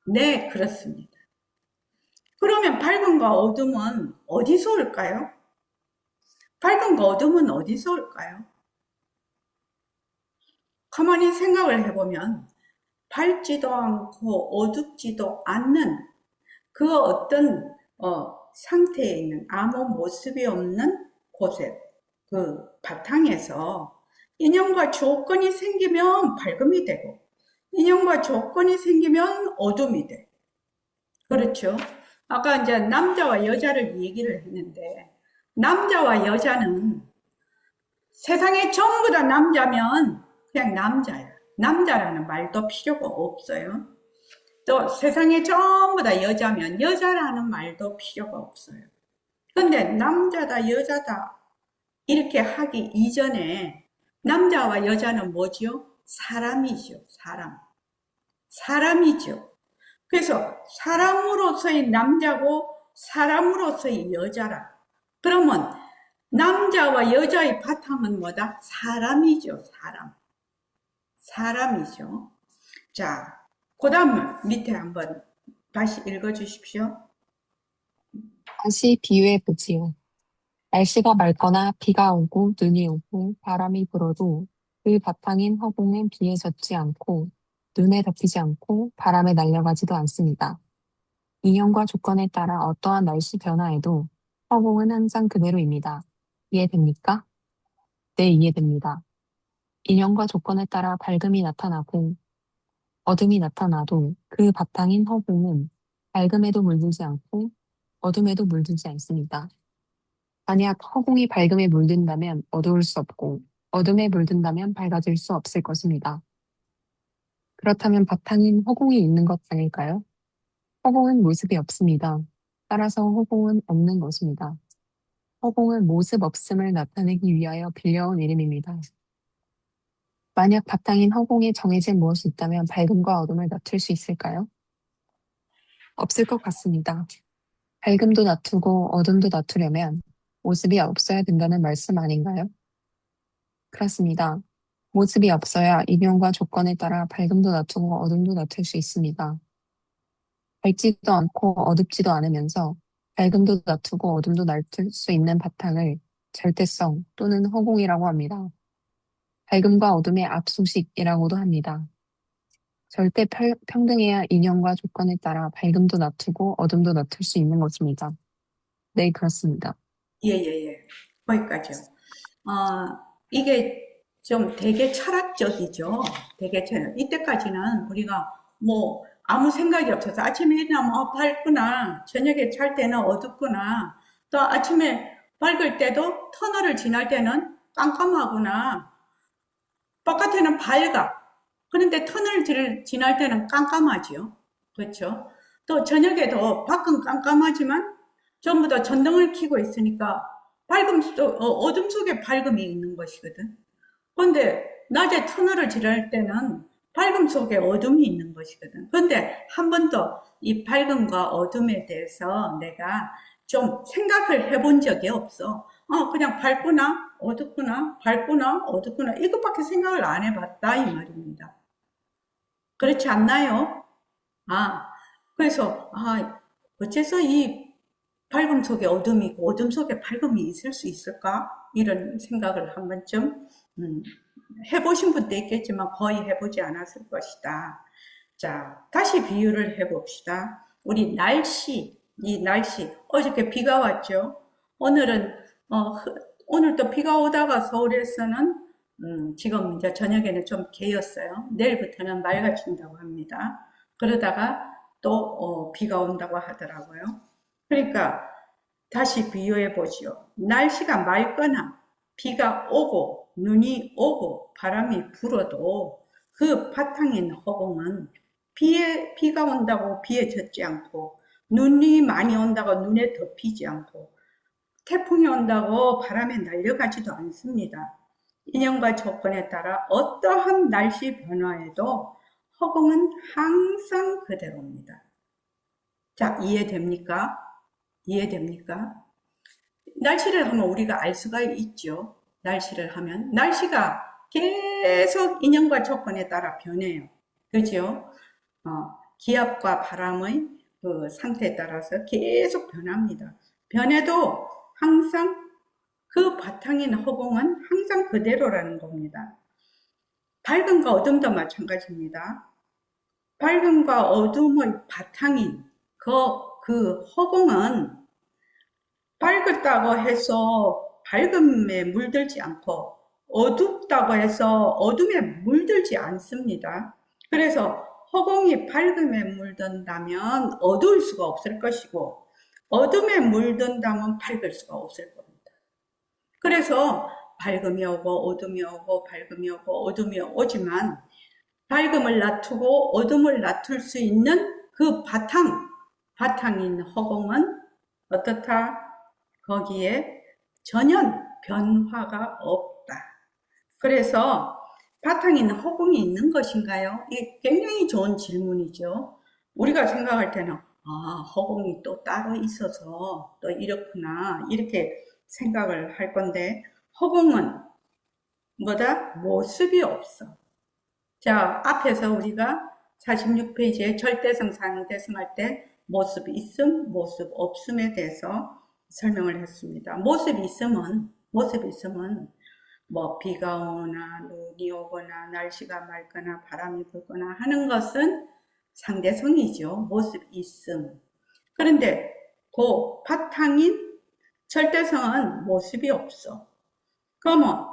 네, 그렇습니다. 그러면 밝음과 어둠은 어디서 올까요? 밝음과 어둠은 어디서 올까요? 가만히 생각을 해보면 밝지도 않고 어둡지도 않는 그 어떤 상태에 있는 아무 모습이 없는 곳에 그 바탕에서 인연과 조건이 생기면 밝음이 되고 인연과 조건이 생기면 어둠이 돼. 그렇죠? 아까 이제 남자와 여자를 얘기를 했는데 남자와 여자는 세상에 전부 다 남자면 그냥 남자야. 남자라는 말도 필요가 없어요. 또 세상에 전부 다 여자면 여자라는 말도 필요가 없어요. 근데 남자다 여자다 이렇게 하기 이전에 남자와 여자는 뭐죠? 사람이죠. 사람이죠. 그래서 사람으로서의 남자고 사람으로서의 여자라. 그러면 남자와 여자의 바탕은 뭐다? 사람이죠. 사람이죠. 자, 그 다음 밑에 한번 다시 읽어주십시오. 다시 비유해 보지요. 날씨가 맑거나 비가 오고 눈이 오고 바람이 불어도 그 바탕인 허공은 비에 젖지 않고 눈에 덮이지 않고 바람에 날려가지도 않습니다. 인연과 조건에 따라 어떠한 날씨 변화에도 허공은 항상 그대로입니다. 이해됩니까? 네, 이해됩니다. 인연과 조건에 따라 밝음이 나타나고 어둠이 나타나도 그 바탕인 허공은 밝음에도 물들지 않고 어둠에도 물들지 않습니다. 만약 허공이 밝음에 물든다면 어두울 수 없고 어둠에 물든다면 밝아질 수 없을 것입니다. 그렇다면 바탕인 허공이 있는 것 아닐까요? 허공은 모습이 없습니다. 따라서 허공은 없는 것입니다. 허공은 모습 없음을 나타내기 위하여 빌려온 이름입니다. 만약 바탕인 허공에 정해진 무엇이 있다면 밝음과 어둠을 낮출 수 있을까요? 없을 것 같습니다. 밝음도 낮추고 어둠도 낮추려면 모습이 없어야 된다는 말씀 아닌가요? 그렇습니다. 모습이 없어야 인연과 조건에 따라 밝음도 낮추고 어둠도 낮출 수 있습니다. 밝지도 않고 어둡지도 않으면서 밝음도 낮추고 어둠도 낮출 수 있는 바탕을 절대성 또는 허공이라고 합니다. 밝음과 어둠의 압소식이라고도 합니다. 절대 평등해야 인연과 조건에 따라 밝음도 낮추고 어둠도 낮출 수 있는 것입니다. 네, 그렇습니다. 예. 거기까지요. 이게 좀 되게 철학적이죠. 되게 이때까지는 우리가 뭐 아무 생각이 없어서 아침에 일어나면 밝구나, 저녁에 잘 때는 어둡구나, 또 아침에 밝을 때도 터널을 지날 때는 깜깜하구나, 바깥에는 밝아. 그런데 터널을 지날 때는 깜깜하지요. 그렇죠? 또 저녁에도 밖은 깜깜하지만 전부 다 전등을 켜고 있으니까 어둠 속에 밝음이 있는 것이거든. 그런데 낮에 터널을 지날 때는 밝음 속에 어둠이 있는 것이거든. 그런데 한 번도 이 밝음과 어둠에 대해서 내가 좀 생각을 해본 적이 없어. 그냥 밝구나, 어둡구나, 밝구나, 어둡구나, 이것밖에 생각을 안 해봤다, 이 말입니다. 그렇지 않나요? 그래서, 어째서 이 밝음 속에 어둠이 있고 어둠 속에 밝음이 있을 수 있을까? 이런 생각을 한 번쯤 해보신 분도 있겠지만 거의 해보지 않았을 것이다. 자, 다시 비유를 해봅시다. 우리 이 날씨, 어저께 비가 왔죠? 오늘 또 비가 오다가 서울에서는 지금 이제 저녁에는 좀 개였어요. 내일부터는 맑아진다고 합니다. 그러다가 또 비가 온다고 하더라고요. 그러니까 다시 비유해 보지요. 날씨가 맑거나 비가 오고 눈이 오고 바람이 불어도 그 바탕인 허공은 비가 온다고 비에 젖지 않고, 눈이 많이 온다고 눈에 덮이지 않고, 태풍이 온다고 바람에 날려가지도 않습니다. 인연과 조건에 따라 어떠한 날씨 변화에도 허공은 항상 그대로입니다. 자, 이해됩니까? 이해됩니까? 날씨를 하면 우리가 알 수가 있죠. 날씨를 하면 날씨가 계속 인연과 조건에 따라 변해요. 그죠? 기압과 바람의 그 상태에 따라서 계속 변합니다. 변해도 항상 그 바탕인 허공은 항상 그대로라는 겁니다. 밝음과 어둠도 마찬가지입니다. 밝음과 어둠의 바탕인 그 허공은 밝았다고 해서 밝음에 물들지 않고 어둡다고 해서 어둠에 물들지 않습니다. 그래서 허공이 밝음에 물든다면 어두울 수가 없을 것이고, 어둠에 물든다면 밝을 수가 없을 겁니다. 그래서 밝음이 오고 어둠이 오고 밝음이 오고 어둠이 오지만 밝음을 놔두고 어둠을 놔둘 수 있는 그 바탕인 허공은 어떻다? 거기에 전혀 변화가 없다. 그래서 바탕인 허공이 있는 것인가요? 이게 굉장히 좋은 질문이죠. 우리가 생각할 때는 허공이 또 따로 있어서 또 이렇구나, 이렇게 생각을 할 건데, 허공은 뭐다? 모습이 없어. 자, 앞에서 우리가 46페이지에 절대성, 상대성 할 때 모습 있음, 모습 없음에 대해서 설명을 했습니다. 모습이 있으면 뭐 비가 오거나 눈이 오거나 날씨가 맑거나 바람이 불거나 하는 것은 상대성이죠. 모습 있음. 그런데 그 바탕인 절대성은 모습이 없어. 그러면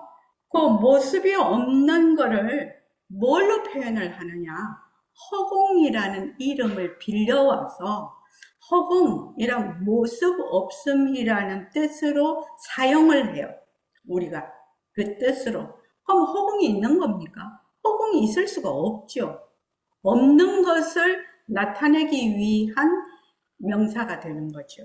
그 모습이 없는 거를 뭘로 표현을 하느냐? 허공이라는 이름을 빌려와서 허공이란 모습 없음이라는 뜻으로 사용을 해요. 우리가 그 뜻으로. 그럼 허공이 있는 겁니까? 허공이 있을 수가 없죠. 없는 것을 나타내기 위한 명사가 되는 거죠.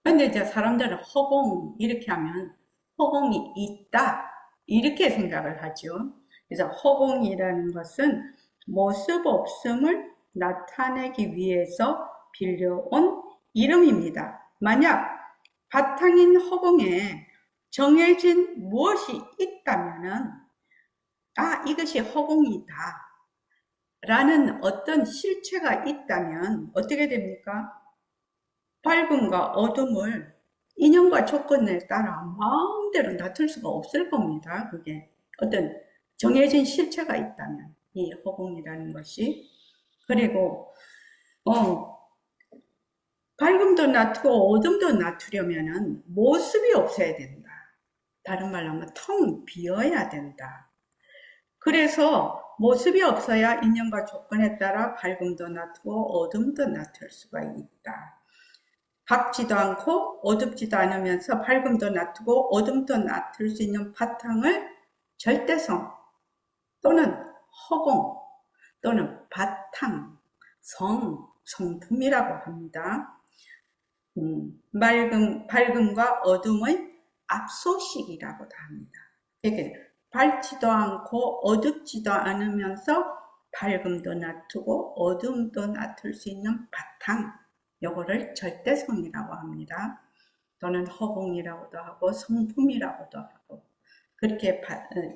근데 이제 사람들은 허공 이렇게 하면 허공이 있다 이렇게 생각을 하죠. 그래서 허공이라는 것은 모습 없음을 나타내기 위해서 빌려온 이름입니다. 만약 바탕인 허공에 정해진 무엇이 있다면은 이것이 허공이다 라는 어떤 실체가 있다면 어떻게 됩니까? 밝음과 어둠을 인연과 조건에 따라 마음대로 놔둘 수가 없을 겁니다. 그게 어떤 정해진 실체가 있다면, 이 허공이라는 것이. 그리고 밝음도 놔두고 어둠도 놔두려면은 모습이 없어야 된다. 다른 말로 하면 텅 비어야 된다. 그래서 모습이 없어야 인연과 조건에 따라 밝음도 나타고 어둠도 나타날 수가 있다. 밝지도 않고 어둡지도 않으면서 밝음도 나타고 어둠도 나타날 수 있는 바탕을 절대성 또는 허공 또는 바탕, 성품이라고 합니다. 밝음과 어둠의 압소식이라고도 합니다. 이게 밝지도 않고 어둡지도 않으면서 밝음도 나타고 어둠도 나타날 수 있는 바탕, 요거를 절대성이라고 합니다. 또는 허공이라고도 하고 성품이라고도 하고 그렇게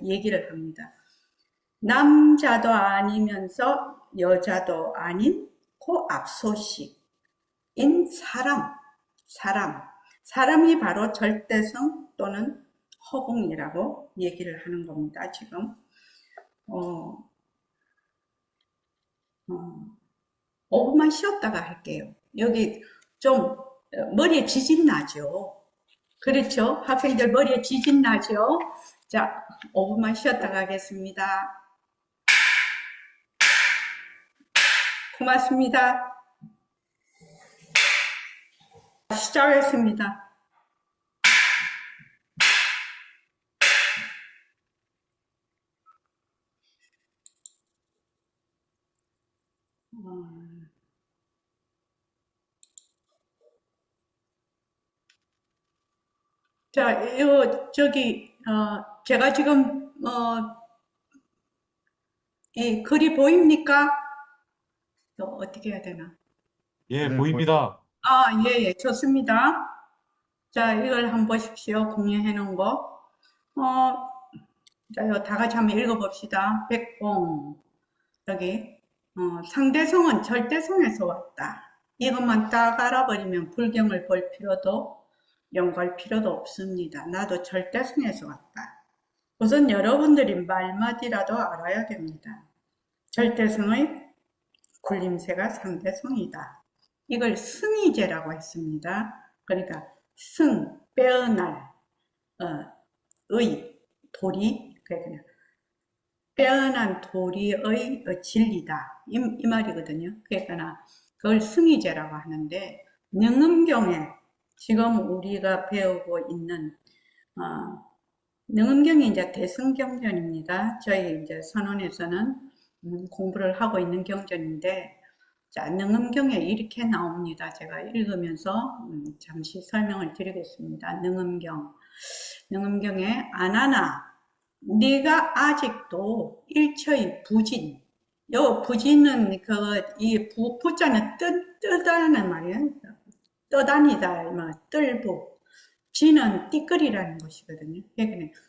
얘기를 합니다. 남자도 아니면서 여자도 아닌 그 압소식인 사람이 바로 절대성 또는 허공이라고 얘기를 하는 겁니다. 지금 5분만 쉬었다가 할게요. 여기 좀 머리에 지진 나죠? 그렇죠? 학생들 머리에 지진 나죠? 자, 5분만 쉬었다가 하겠습니다. 고맙습니다. 시작하겠습니다. 자, 제가 지금, 이 글이 보입니까? 어떻게 해야 되나? 예, 보입니다. 예, 좋습니다. 자, 이걸 한번 보십시오. 공유해 놓은 거. 자, 이거 다 같이 한번 읽어봅시다. 백봉. 여기, 상대성은 절대성에서 왔다. 이것만 딱 알아버리면 불경을 볼 필요도, 연구할 필요도 없습니다. 나도 절대성에서 왔다. 우선 여러분들이 말마디라도 알아야 됩니다. 절대성의 굴림새가 상대성이다. 이걸 승이제라고 했습니다. 그러니까 승, 빼어날, 도리, 그러니까 빼어난 도리의 진리다. 이 말이거든요. 그러니까 그걸 승이제라고 하는데, 능음경에 지금 우리가 배우고 있는, 능음경이 이제 대승경전입니다. 저희 이제 선원에서는 공부를 하고 있는 경전인데, 자, 능음경에 이렇게 나옵니다. 제가 읽으면서 잠시 설명을 드리겠습니다. 능음경에 아나나 네가 아직도 일처의 부진, 요 부진은 이 부자는 뜨다는 말이에요. 떠다니다, 뜰부. 진은 띠끌이라는 것이거든요. 그러니까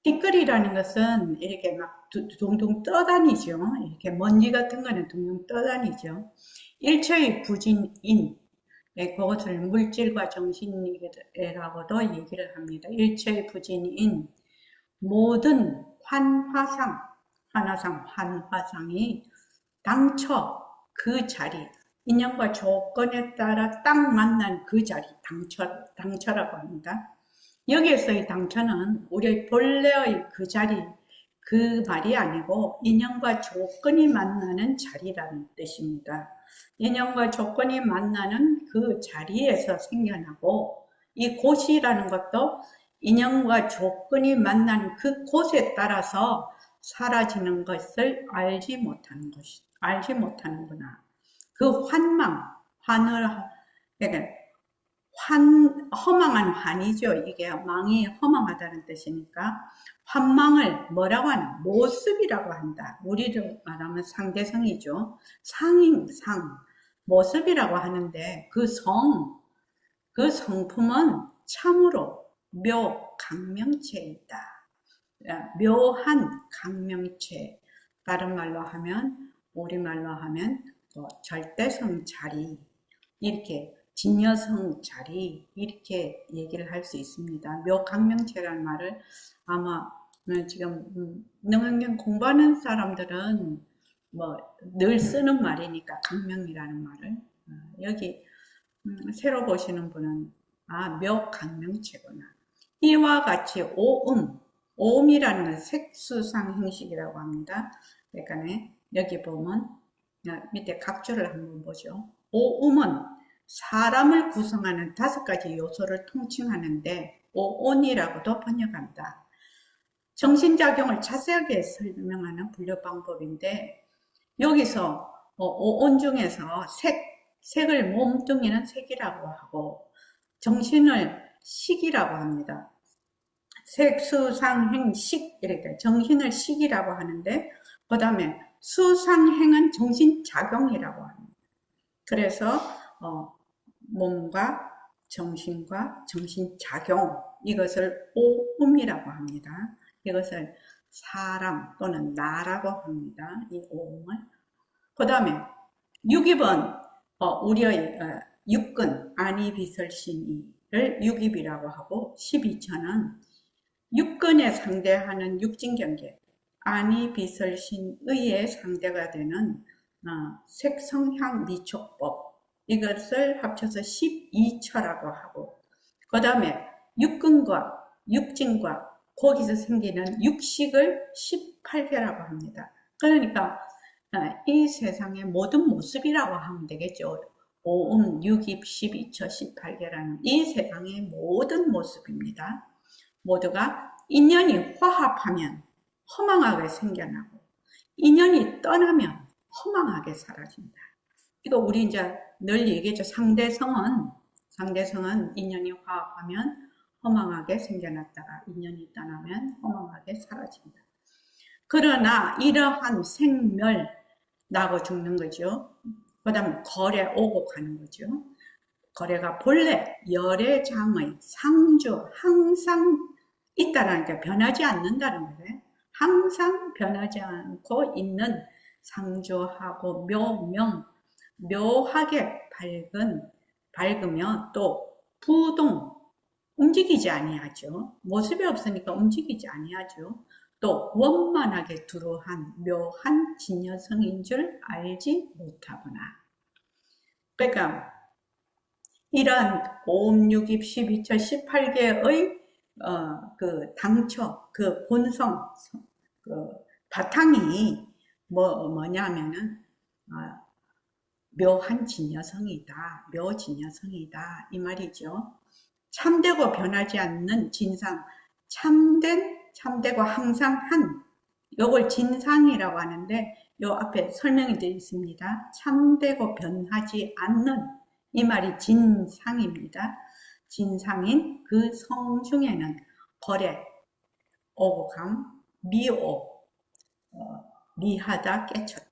띠끌이라는 것은 이렇게 막 둥둥 떠다니죠. 이렇게 먼지 같은 거는 둥둥 떠다니죠. 일체의 부진인, 그것을 물질과 정신이라고도 얘기를 합니다. 일체의 부진인 모든 환화상이 당처 그 자리, 인연과 조건에 따라 딱 만난 그 자리, 당처라고 합니다. 여기에서의 당처는 우리의 본래의 그 자리, 그 말이 아니고 인연과 조건이 만나는 자리라는 뜻입니다. 인연과 조건이 만나는 그 자리에서 생겨나고 이 곳이라는 것도 인연과 조건이 만나는 그 곳에 따라서 사라지는 것을 알지 못하는구나. 그 그러니까 허망한 환이죠. 이게 망이 허망하다는 뜻이니까 환망을 뭐라고 하나? 모습이라고 한다. 우리로 말하면 상대성이죠. 모습이라고 하는데 그 성품은 참으로 강명체이다. 묘한 강명체. 다른 말로 하면, 우리말로 하면 절대성 자리, 이렇게 진여성 자리, 이렇게 얘기를 할 수 있습니다. 묘강명체라는 말을 아마 지금 능엄경 공부하는 사람들은 늘 쓰는 말이니까 강명이라는 말을 여기 새로 보시는 분은 묘강명체구나. 이와 같이 오음이라는 건 색수상 행식이라고 합니다. 그러니까 여기 보면 밑에 각주를 한번 보죠. 오음은 사람을 구성하는 5가지 요소를 통칭하는데 오온이라고도 번역한다. 정신작용을 자세하게 설명하는 분류 방법인데 여기서 오온 중에서 색을 몸뚱이는 색이라고 하고 정신을 식이라고 합니다. 색수상행식 이렇게 정신을 식이라고 하는데 그 다음에 수상행은 정신작용이라고 합니다. 그래서 몸과 정신과 정신작용 이것을 오음이라고 합니다. 이것을 사람 또는 나라고 합니다. 이 오음을. 그 다음에 6입은 우리의 육근 안이비설신이를 육입이라고 하고 12처는 육근에 상대하는 육진경계 안이비설신의의 상대가 되는 색성향 미촉법 이것을 합쳐서 12처라고 하고 그 다음에 육근과 육진과 거기서 생기는 육식을 18개라고 합니다. 그러니까 이 세상의 모든 모습이라고 하면 되겠죠. 오음, 육입, 12처, 18개라는 이 세상의 모든 모습입니다. 모두가 인연이 화합하면 허망하게 생겨나고 인연이 떠나면 허망하게 사라진다. 이거 우리 이제 늘 얘기했죠. 상대성은 인연이 화합하면 허망하게 생겨났다가 인연이 떠나면 허망하게 사라진다. 그러나 이러한 생멸 나고 죽는 거죠. 그 다음에 거래 오고 가는 거죠. 거래가 본래 열애장의 상주 항상 있다라니까 변하지 않는다는 거예요. 항상 변하지 않고 있는 상주하고 묘하게 밝으며 또 부동 움직이지 아니하죠. 모습이 없으니까 움직이지 아니하죠. 또 원만하게 두루한 묘한 진여성인 줄 알지 못하구나. 그러니까 이런 5음, 6입, 12처, 18개의 그 당처, 그 본성, 그 바탕이 뭐냐면은 묘한 진여성이다, 묘진여성이다 이 말이죠. 참되고 변하지 않는 진상, 참되고 항상 한, 요걸 진상이라고 하는데 요 앞에 설명이 되어 있습니다. 참되고 변하지 않는 이 말이 진상입니다. 진상인 그 성 중에는 거래, 오고감, 미오, 미하다 깨쳤다,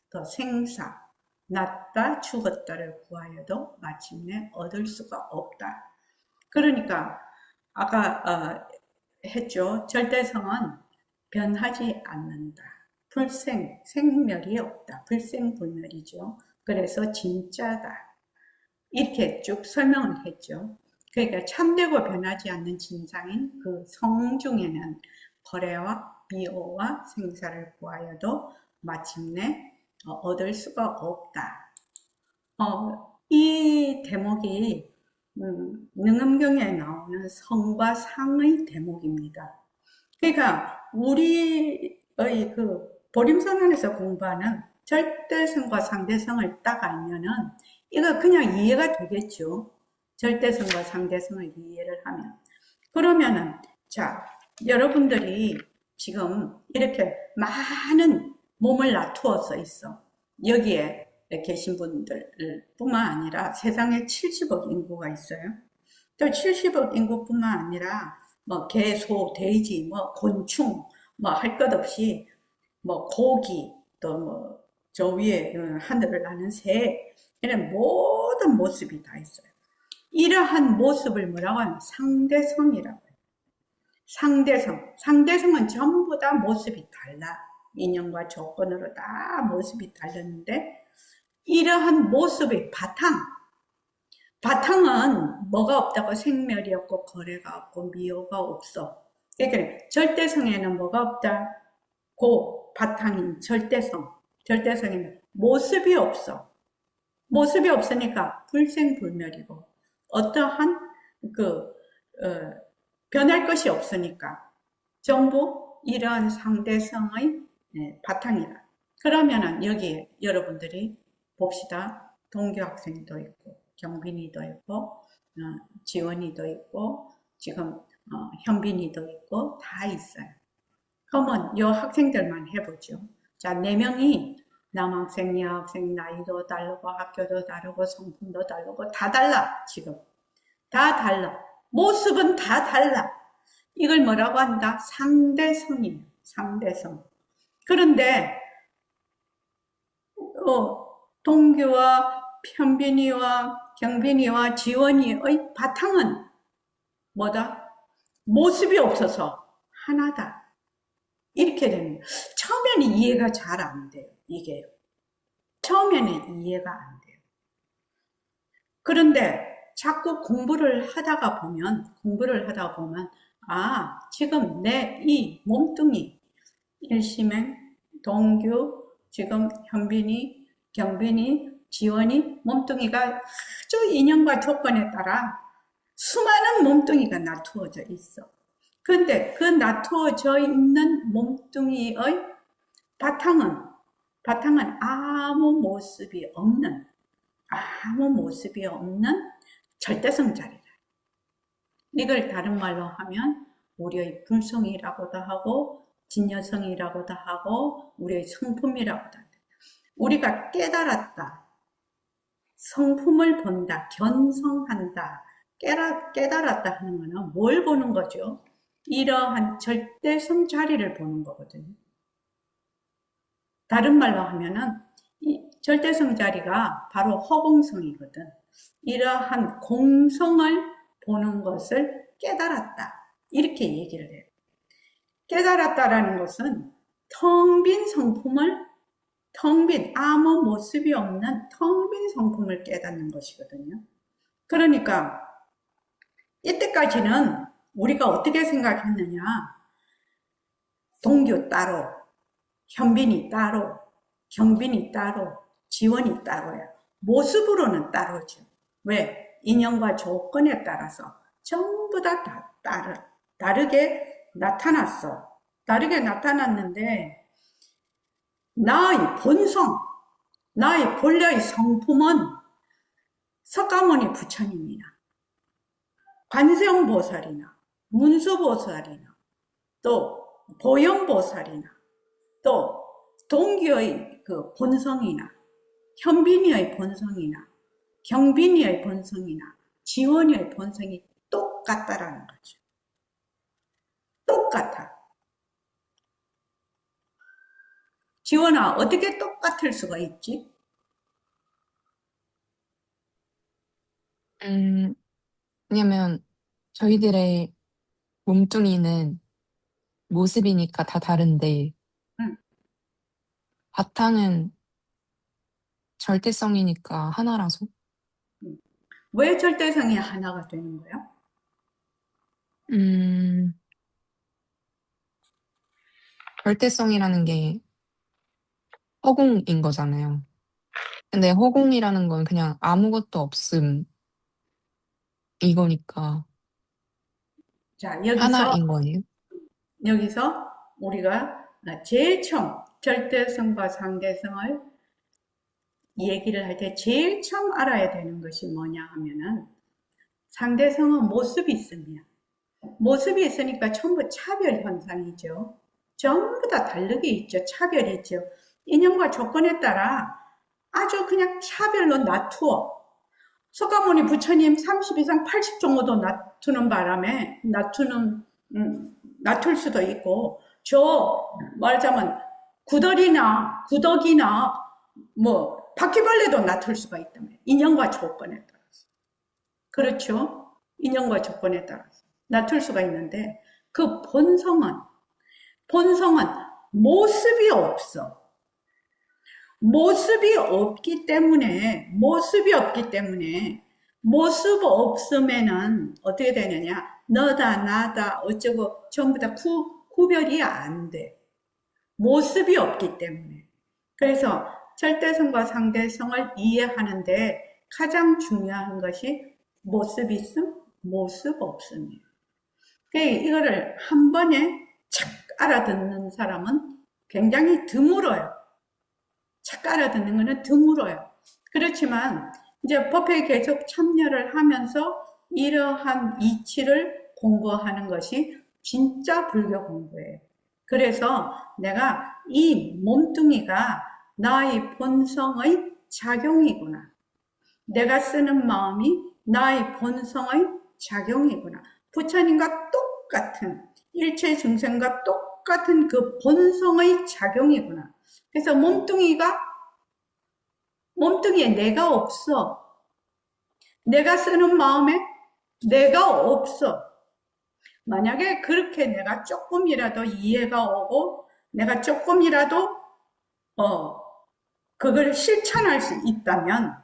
또 생사, 낳다 죽었다를 구하여도 마침내 얻을 수가 없다. 그러니까 아까 했죠. 절대성은 변하지 않는다. 생멸이 없다. 불생불멸이죠. 그래서 진짜다. 이렇게 쭉 설명을 했죠. 그러니까 참되고 변하지 않는 진상인 그 성 중에는 거래와 미오와 생사를 구하여도 마침내 얻을 수가 없다. 이 대목이 능엄경에 나오는 성과 상의 대목입니다. 그러니까 우리의 그 보림선언에서 공부하는 절대성과 상대성을 딱 알면은 이거 그냥 이해가 되겠죠. 절대성과 상대성을 이해를 하면. 그러면은 자, 여러분들이 지금 이렇게 많은 몸을 놔두어서 있어. 여기에 계신 분들 뿐만 아니라 세상에 70억 인구가 있어요. 또 70억 인구뿐만 아니라 뭐 개, 소, 돼지, 뭐 곤충, 뭐 할 것 없이 뭐 고기, 또 뭐 저 위에 하늘을 나는 새, 이런 모든 모습이 다 있어요. 이러한 모습을 뭐라고 하면 상대성이라고 해요. 상대성은 전부 다 모습이 달라. 인연과 조건으로 다 모습이 달랐는데 이러한 모습의 바탕은 뭐가 없다고 생멸이 없고 거래가 없고 미호가 없어. 그러니까 절대성에는 뭐가 없다? 그 바탕인 절대성에는 모습이 없어. 모습이 없으니까 불생불멸이고 어떠한 변할 것이 없으니까 전부 이러한 상대성의 바탕이다. 그러면은 여기에 여러분들이 봅시다. 동규 학생도 있고, 경빈이도 있고, 지원이도 있고, 지금 현빈이도 있고 다 있어요. 그러면 이 학생들만 해보죠. 자, 4명이 남학생, 여학생, 나이도 다르고 학교도 다르고 성품도 다르고 다 달라. 지금 다 달라. 모습은 다 달라. 이걸 뭐라고 한다? 상대성이에요. 상대성. 그런데 동규와 현빈이와 경빈이와 지원이의 바탕은 뭐다? 모습이 없어서 하나다. 이렇게 되는 거예요. 처음에는 이해가 잘 안 돼요. 이게 처음에는 이해가 안 돼요. 그런데 자꾸 공부를 하다가 보면 아, 지금 내 이 몸뚱이 일심행, 동규, 지금 현빈이, 경빈이, 지원이 몸뚱이가 아주 인연과 조건에 따라 수많은 몸뚱이가 나투어져 있어. 그런데 그 나투어져 있는 몸뚱이의 바탕은 아무 모습이 없는 절대성 자리다. 이걸 다른 말로 하면 우리의 품성이라고도 하고 진여성이라고도 하고 우리의 성품이라고도 한다. 우리가 깨달았다. 성품을 본다. 견성한다. 깨달았다 하는 거는 뭘 보는 거죠? 이러한 절대성 자리를 보는 거거든요. 다른 말로 하면은 이 절대성 자리가 바로 허공성이거든. 이러한 공성을 보는 것을 깨달았다. 이렇게 얘기를 해요. 깨달았다라는 것은 텅 빈 성품을, 아무 모습이 없는 텅 빈 성품을 깨닫는 것이거든요. 그러니까 이때까지는 우리가 어떻게 생각했느냐? 동규 따로, 현빈이 따로, 경빈이 따로, 지원이 따로야. 모습으로는 따로죠. 왜? 인연과 조건에 따라서 전부 다 다르게 나타났어. 다르게 나타났는데 나의 본성, 나의 본래의 성품은 석가모니 부처님이나 관세음보살이나 문수보살이나 또 보현보살이나 또 동규의 그 본성이나 현빈이의 본성이나 경빈이의 본성이나 지원이의 본성이 똑같다라는 거죠. 똑같아. 지원아, 어떻게 똑같을 수가 있지? 왜냐면 저희들의 몸뚱이는 모습이니까 다 다른데 응. 바탕은 절대성이니까 하나라서. 왜 절대성이 하나가 되는 거야? 절대성이라는 게 허공인 거잖아요. 근데 허공이라는 건 그냥 아무것도 없음 이거니까 자, 하나인 거예요. 여기서 우리가 제일 처음 절대성과 상대성을 얘기를 할 때 제일 처음 알아야 되는 것이 뭐냐 하면은 상대성은 모습이 있습니다. 모습이 있으니까 전부 차별 현상이죠. 전부 다 다르게 있죠. 차별이 있죠. 인연과 조건에 따라 아주 그냥 차별로 나투어. 석가모니 부처님 30 이상 80 정도도 나투는 바람에 나툴 수도 있고 말하자면 구덕이나 뭐 바퀴벌레도 나툴 수가 있다며. 인연과 조건에 따라서. 그렇죠? 인연과 조건에 따라서 나툴 수가 있는데 그 본성은 모습이 없어. 모습이 없기 때문에 모습 없으면은 어떻게 되느냐? 너다 나다 어쩌고 전부 다 구별이 안 돼. 모습이 없기 때문에. 그래서 절대성과 상대성을 이해하는데 가장 중요한 것이 모습 있음, 모습 없음이에요. 이거를 한 번에 착 알아듣는 사람은 굉장히 드물어요. 착 알아듣는 거는 드물어요. 그렇지만 이제 법회에 계속 참여를 하면서 이러한 이치를 공부하는 것이 진짜 불교 공부예요. 그래서 내가 이 몸뚱이가 나의 본성의 작용이구나. 내가 쓰는 마음이 나의 본성의 작용이구나. 부처님과 똑같은, 일체 중생과 똑같은 그 본성의 작용이구나. 그래서 몸뚱이에 내가 없어. 내가 쓰는 마음에 내가 없어. 만약에 그렇게 내가 조금이라도 이해가 오고 내가 조금이라도 그걸 실천할 수 있다면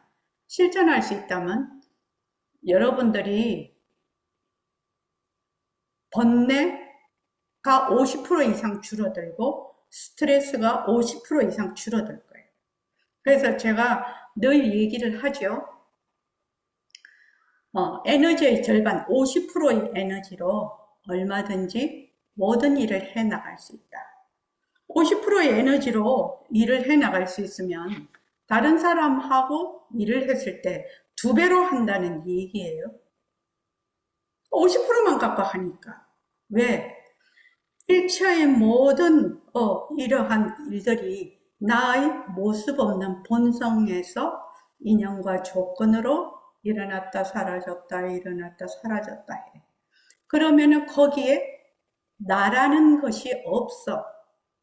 여러분들이 번뇌가 50% 이상 줄어들고 스트레스가 50% 이상 줄어들 거예요. 그래서 제가 늘 얘기를 하죠. 에너지의 절반 50%의 에너지로 얼마든지 모든 일을 해나갈 수 있다. 50%의 에너지로 일을 해나갈 수 있으면 다른 사람하고 일을 했을 때 2배로 한다는 얘기예요. 50%만 갖고 하니까. 왜? 일체의 모든 이러한 일들이 나의 모습 없는 본성에서 인연과 조건으로 일어났다 사라졌다 일어났다 사라졌다 해. 그러면은 거기에 나라는 것이 없어.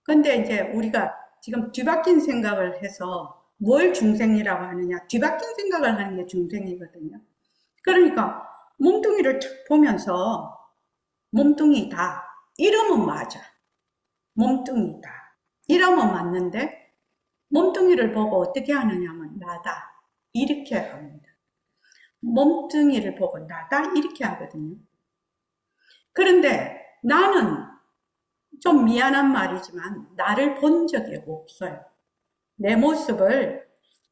근데 이제 우리가 지금 뒤바뀐 생각을 해서 뭘 중생이라고 하느냐, 뒤바뀐 생각을 하는 게 중생이거든요. 그러니까 몸뚱이를 탁 보면서 몸뚱이다. 이름은 맞아. 몸뚱이다. 이름은 맞는데 몸뚱이를 보고 어떻게 하느냐면 나다. 이렇게 합니다. 몸뚱이를 보고 나다. 이렇게 하거든요. 그런데 나는 좀 미안한 말이지만 나를 본 적이 없어요.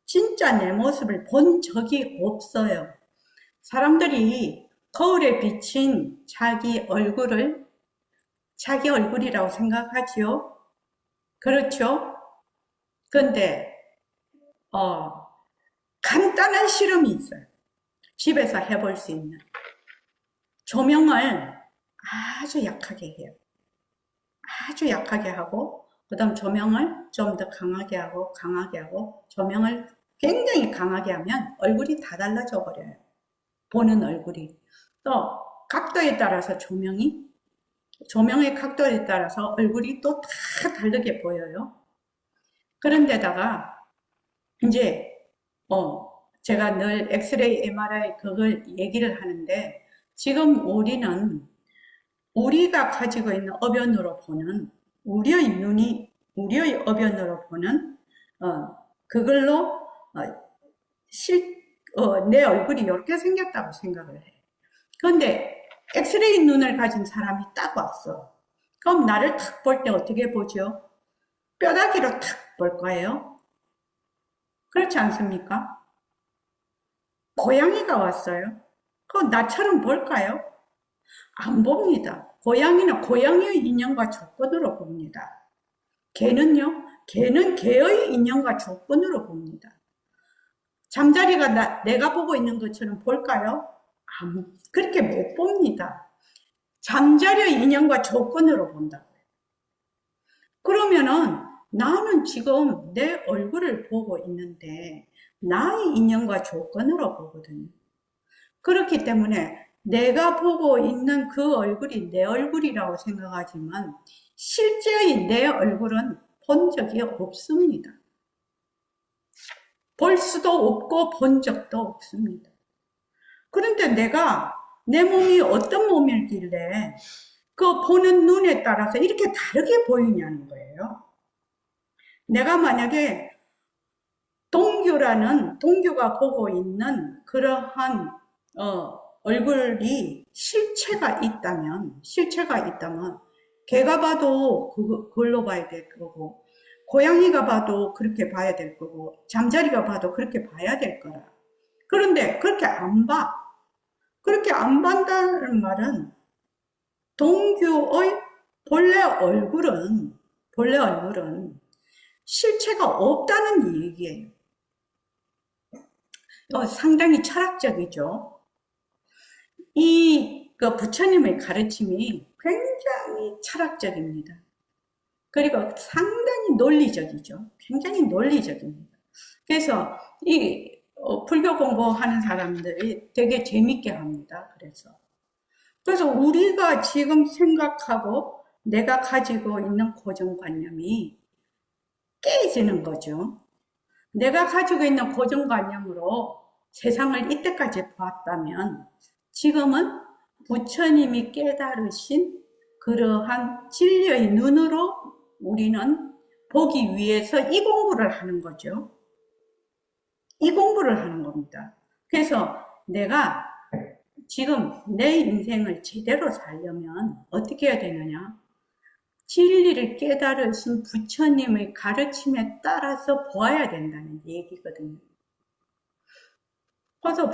진짜 내 모습을 본 적이 없어요. 사람들이 거울에 비친 자기 얼굴을 자기 얼굴이라고 생각하지요. 그렇죠? 근데 간단한 실험이 있어요. 집에서 해볼 수 있는. 조명을 아주 약하게 해요. 아주 약하게 하고 그 다음 조명을 좀 더 강하게 하고 조명을 굉장히 강하게 하면 얼굴이 다 달라져 버려요. 보는 얼굴이. 또 각도에 따라서 조명의 각도에 따라서 얼굴이 또 다 다르게 보여요. 그런데다가 이제 제가 늘 엑스레이, MRI 그걸 얘기를 하는데 지금 우리가 가지고 있는 어변으로 보는 우리의 어변으로 보는 그걸로 내 얼굴이 이렇게 생겼다고 생각을 해. 그런데 엑스레이 눈을 가진 사람이 딱 왔어. 그럼 나를 탁 볼 때 어떻게 보죠? 뼈다귀로 탁 볼 거예요. 그렇지 않습니까? 고양이가 왔어요. 그럼 나처럼 볼까요? 안 봅니다. 고양이는 고양이의 인연과 조건으로 봅니다. 개는요? 개는 개의 인연과 조건으로 봅니다. 잠자리가 내가 보고 있는 것처럼 볼까요? 그렇게 못 봅니다. 잠자리의 인연과 조건으로 본다고요. 그러면은 나는 지금 내 얼굴을 보고 있는데 나의 인연과 조건으로 보거든요. 그렇기 때문에 내가 보고 있는 그 얼굴이 내 얼굴이라고 생각하지만 실제의 내 얼굴은 본 적이 없습니다. 볼 수도 없고 본 적도 없습니다. 그런데 내가 내 몸이 어떤 몸이길래 그 보는 눈에 따라서 이렇게 다르게 보이냐는 거예요. 내가 만약에 동규가 보고 있는 그러한 얼굴이 실체가 있다면 개가 봐도 그걸로 봐야 될 거고 고양이가 봐도 그렇게 봐야 될 거고 잠자리가 봐도 그렇게 봐야 될 거라. 그런데 그렇게 안 봐. 그렇게 안 본다는 말은 동규의 본래 얼굴은 실체가 없다는 얘기예요. 상당히 철학적이죠. 그 부처님의 가르침이 굉장히 철학적입니다. 그리고 상당히 논리적이죠. 굉장히 논리적입니다. 그래서 불교 공부하는 사람들이 되게 재밌게 합니다. 그래서 우리가 지금 생각하고 내가 가지고 있는 고정관념이 깨지는 거죠. 내가 가지고 있는 고정관념으로 세상을 이때까지 봤다면 지금은 부처님이 깨달으신 그러한 진리의 눈으로 우리는 보기 위해서 이 공부를 하는 거죠. 이 공부를 하는 겁니다. 그래서 내가 지금 내 인생을 제대로 살려면 어떻게 해야 되느냐? 진리를 깨달으신 부처님의 가르침에 따라서 보아야 된다는 얘기거든요. 그래서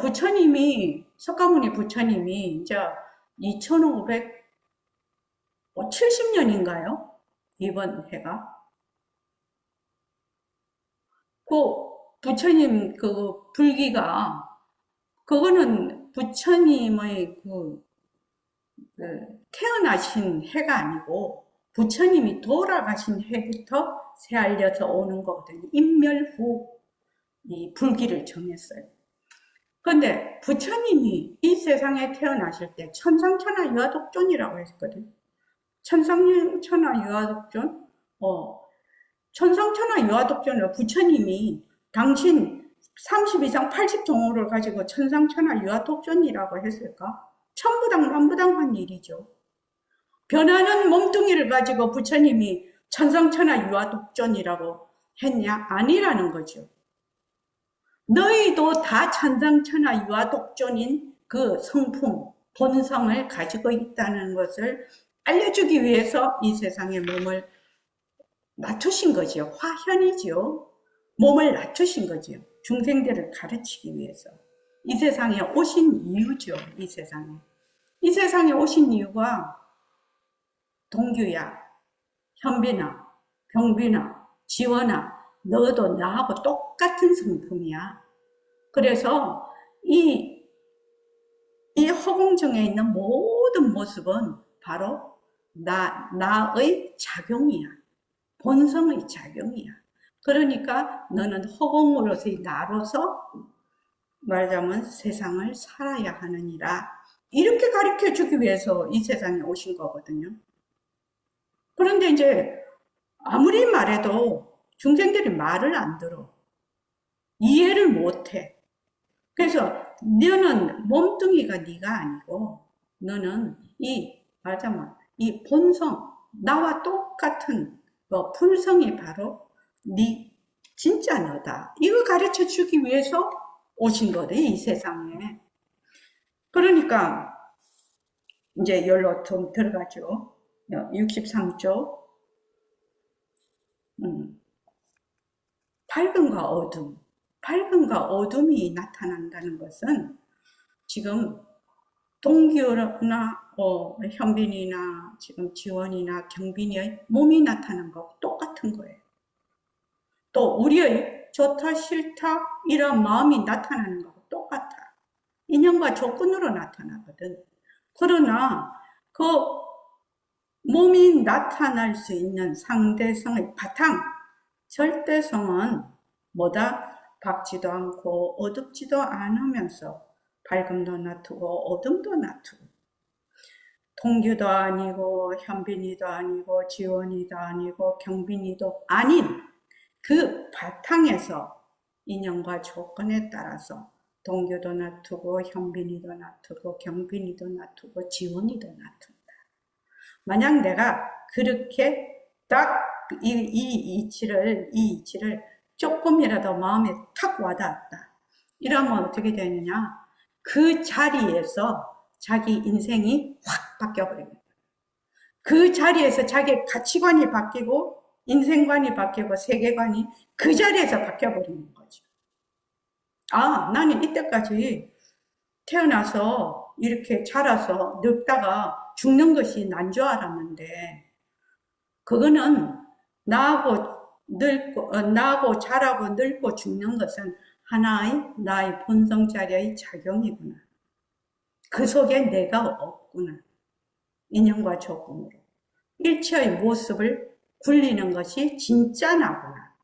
석가모니 부처님이 이제 2570년인가요? 이번 해가. 부처님 불기가, 그거는 부처님의 태어나신 해가 아니고 부처님이 돌아가신 해부터 새알려서 오는 거거든요. 인멸 후 이 불기를 정했어요. 그런데 부처님이 이 세상에 태어나실 때 천상천하 유아독존이라고 했거든요. 천상천하 유아독존? 천상천하 유아독존을 부처님이 당신 30 이상 80종호를 가지고 천상천하 유아독존이라고 했을까? 천부당 만부당한 일이죠. 변하는 몸뚱이를 가지고 부처님이 천상천하 유아독존이라고 했냐? 아니라는 거죠. 너희도 다 천상천하 유아독존인 그 성품, 본성을 가지고 있다는 것을 알려주기 위해서 이 세상에 몸을 낮추신 거지요. 화현이지요. 몸을 낮추신 거지요. 중생들을 가르치기 위해서. 이 세상에 오신 이유죠. 이 세상에 오신 이유가 동규야, 현빈아, 경빈아, 지원아, 너도 나하고 똑같은 성품이야. 그래서 이 허공중에 있는 모든 모습은 바로 나의 작용이야. 본성의 작용이야. 그러니까 너는 허공으로서의 나로서 말하자면 세상을 살아야 하느니라. 이렇게 가르쳐 주기 위해서 이 세상에 오신 거거든요. 그런데 이제 아무리 말해도 중생들이 말을 안 들어. 이해를 못 해. 그래서 너는 몸뚱이가 네가 아니고 너는 말하자면 이 본성, 나와 똑같은 불성이 바로 네 진짜 너다. 이거 가르쳐 주기 위해서 오신 거래, 이 세상에. 그러니까 이제 열로 좀 들어가죠. 63조. 밝음과 어둠이 나타난다는 것은 지금 동규나 현빈이나 지금 지원이나 경빈이의 몸이 나타난 거하고 똑같은 거예요. 또 우리의 좋다 싫다 이런 마음이 나타나는 거하고 똑같아. 인연과 조건으로 나타나거든. 그러나 그 몸이 나타날 수 있는 상대성의 바탕, 절대성은 뭐다? 밝지도 않고 어둡지도 않으면서 밝음도 놔두고 어둠도 놔두고 동규도 아니고 현빈이도 아니고 지원이도 아니고 경빈이도 아닌 그 바탕에서 인연과 조건에 따라서 동규도 놔두고 현빈이도 놔두고 경빈이도 놔두고 지원이도 놔둔다. 만약 내가 그렇게 딱 이 이치를 조금이라도 마음에 탁 와닿았다. 이러면 어떻게 되느냐? 그 자리에서 자기 인생이 확 바뀌어버립니다. 그 자리에서 자기 가치관이 바뀌고 인생관이 바뀌고 세계관이 그 자리에서 바뀌어버리는 거죠. 아, 나는 이때까지 태어나서 이렇게 자라서 늙다가 죽는 것이 난 줄 알았는데 그거는 나하고 자라고 늙고 죽는 것은 하나의 나의 본성자리의 작용이구나. 그 속에 내가 없구나. 인연과 조건으로. 일체의 모습을 굴리는 것이 진짜 나구나.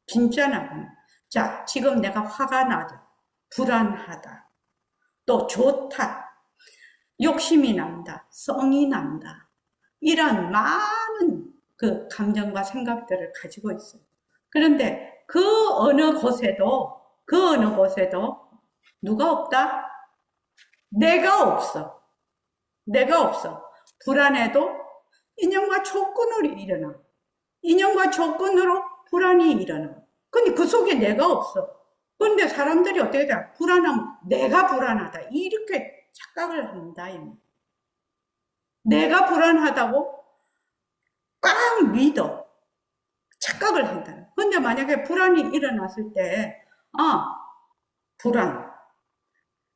진짜 나구나. 자, 지금 내가 화가 나다. 불안하다. 또 좋다. 욕심이 난다. 성이 난다. 이런 많은 그 감정과 생각들을 가지고 있어요. 그런데 그 어느 곳에도 누가 없다? 내가 없어. 내가 없어. 불안해도 인연과 조건으로 일어나. 인연과 조건으로 불안이 일어나. 근데 그 속에 내가 없어. 근데 사람들이 어떻게 돼? 불안하면 내가 불안하다. 이렇게 착각을 한다. 내가 불안하다고 꽉 믿어. 착각을 한다. 근데 만약에 불안이 일어났을 때, 불안.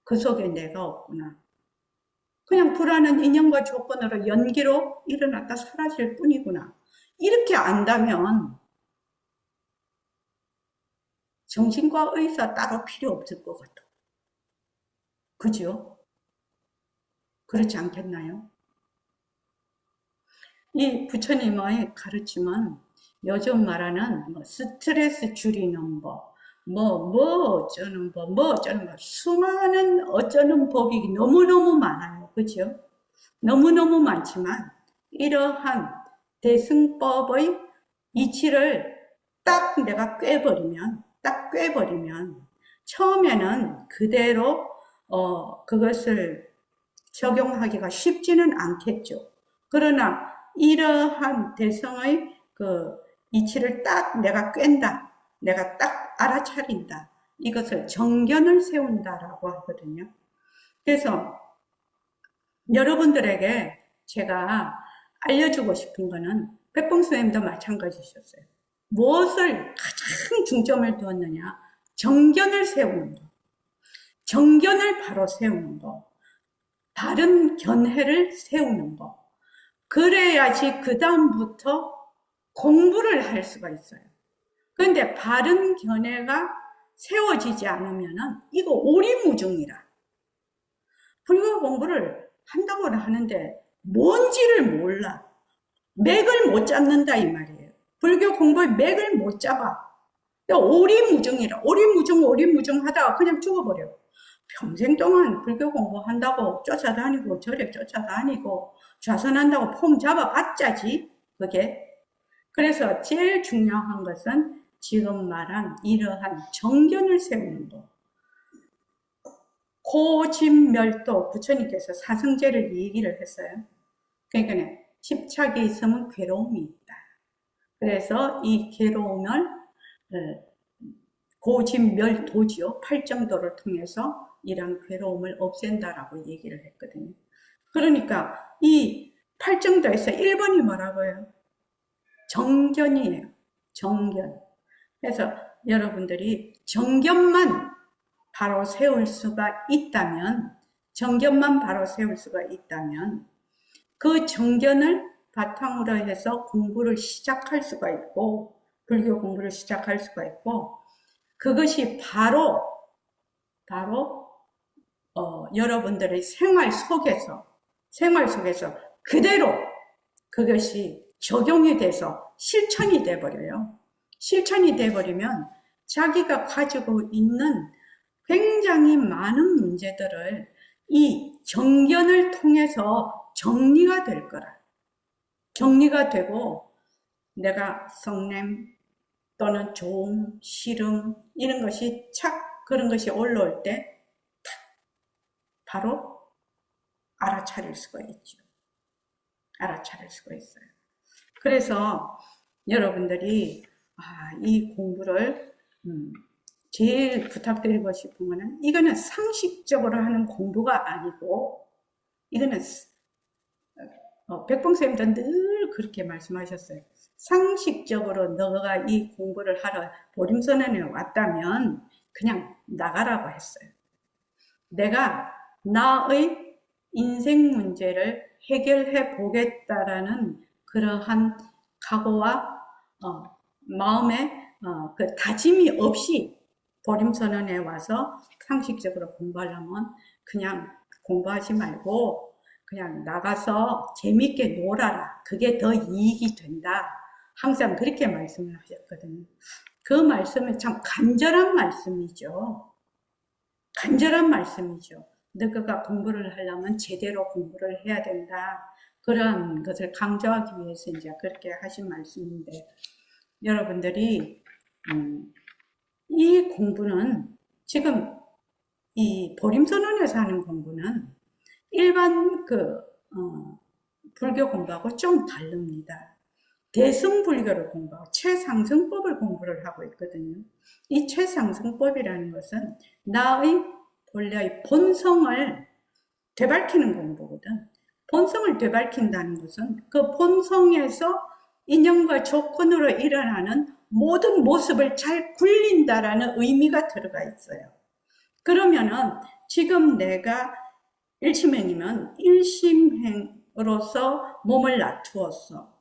그 속에 내가 없구나. 그냥 불안은 인연과 조건으로 연기로 일어났다 사라질 뿐이구나. 이렇게 안다면 정신과 의사 따로 필요 없을 것 같아. 그죠? 그렇지 않겠나요? 이 부처님의 가르침은 요즘 말하는 스트레스 줄이는 법, 어쩌는 법, 수많은 어쩌는 법이 너무너무 많아요. 그죠? 너무너무 많지만 이러한 대승법의 이치를 딱 내가 꿰버리면 처음에는 그대로 그것을 적용하기가 쉽지는 않겠죠. 그러나 이러한 대성의 그 이치를 딱 내가 꿰다. 내가 딱 알아차린다. 이것을 정견을 세운다라고 하거든요. 그래서 여러분들에게 제가 알려주고 싶은 거는 백봉스님도 마찬가지셨어요. 무엇을 가장 중점을 두었느냐? 정견을 세우는 거. 정견을 바로 세우는 거. 바른 견해를 세우는 거. 그래야지 그 다음부터 공부를 할 수가 있어요. 그런데 바른 견해가 세워지지 않으면은 이거 오리무중이라. 불교 공부를 한다고는 하는데 뭔지를 몰라. 맥을 못 잡는다 이 말이에요. 불교 공부의 맥을 못 잡아. 오리무중이라. 오리무중 하다가 그냥 죽어버려. 평생 동안 불교 공부한다고 쫓아다니고 저래 쫓아다니고 좌선한다고 폼 잡아봤자지 그게. 그래서 제일 중요한 것은 지금 말한 이러한 정견을 세우는 것. 고집멸도 부처님께서 사성제를 얘기를 했어요. 그러니까 집착이 있으면 괴로움이 있다. 그래서 이 괴로움을 고집멸도지요. 팔정도를 통해서 이런 괴로움을 없앤다라고 얘기를 했거든요. 그러니까 이 팔정도에서 1번이 뭐라고요? 정견이에요. 정견. 그래서 여러분들이 정견만 바로 세울 수가 있다면, 그 정견을 바탕으로 해서 공부를 시작할 수가 있고, 불교 공부를 시작할 수가 있고, 그것이 바로 여러분들의 생활 속에서 그대로 그것이 적용이 돼서 실천이 돼버려요. 실천이 돼버리면 자기가 가지고 있는 굉장히 많은 문제들을 이 정견을 통해서 정리가 될 거라. 정리가 되고 내가 성냄 또는 좋음, 싫음 이런 것이 그런 것이 올라올 때 바로 알아차릴 수가 있죠. 알아차릴 수가 있어요. 그래서 여러분들이 이 공부를 제일 부탁드리고 싶은 거는 이거는 상식적으로 하는 공부가 아니고 이거는 백봉쌤도 늘 그렇게 말씀하셨어요. 상식적으로 너가 이 공부를 하러 보림선언에 왔다면 그냥 나가라고 했어요. 내가 나의 인생 문제를 해결해 보겠다라는 그러한 각오와 마음의 그 다짐이 없이 보림선언에 와서 상식적으로 공부하려면 그냥 공부하지 말고 그냥 나가서 재밌게 놀아라. 그게 더 이익이 된다. 항상 그렇게 말씀을 하셨거든요. 그 말씀은 참 간절한 말씀이죠. 간절한 말씀이죠. 너가 공부를 하려면 제대로 공부를 해야 된다. 그런 것을 강조하기 위해서 이제 그렇게 하신 말씀인데, 여러분들이 이 공부는 지금 이 보림선언에서 하는 공부는 일반 불교 공부하고 좀 다릅니다. 대승불교를 공부하고 최상승법을 공부를 하고 있거든요. 이 최상승법이라는 것은 나의 본래의 본성을 되밝히는 공부거든. 본성을 되밝힌다는 것은 그 본성에서 인연과 조건으로 일어나는 모든 모습을 잘 굴린다라는 의미가 들어가 있어요. 그러면은 지금 내가 일심행이면 일심행으로서 몸을 놔두었어.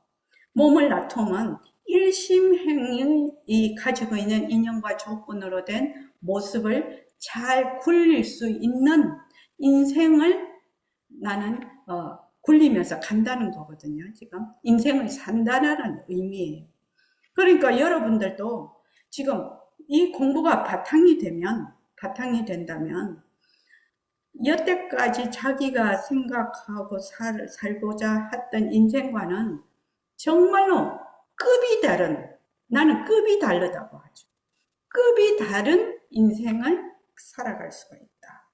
몸을 놔두면 일심행이 가지고 있는 인연과 조건으로 된 모습을 잘 굴릴 수 있는 인생을 나는 굴리면서 간다는 거거든요. 지금 인생을 산다는 의미예요. 그러니까 여러분들도 지금 이 공부가 바탕이 된다면 여태까지 자기가 생각하고 살고자 했던 인생과는 정말로 급이 다른, 나는 급이 다르다고 하죠. 급이 다른 인생을 살아갈 수가 있다.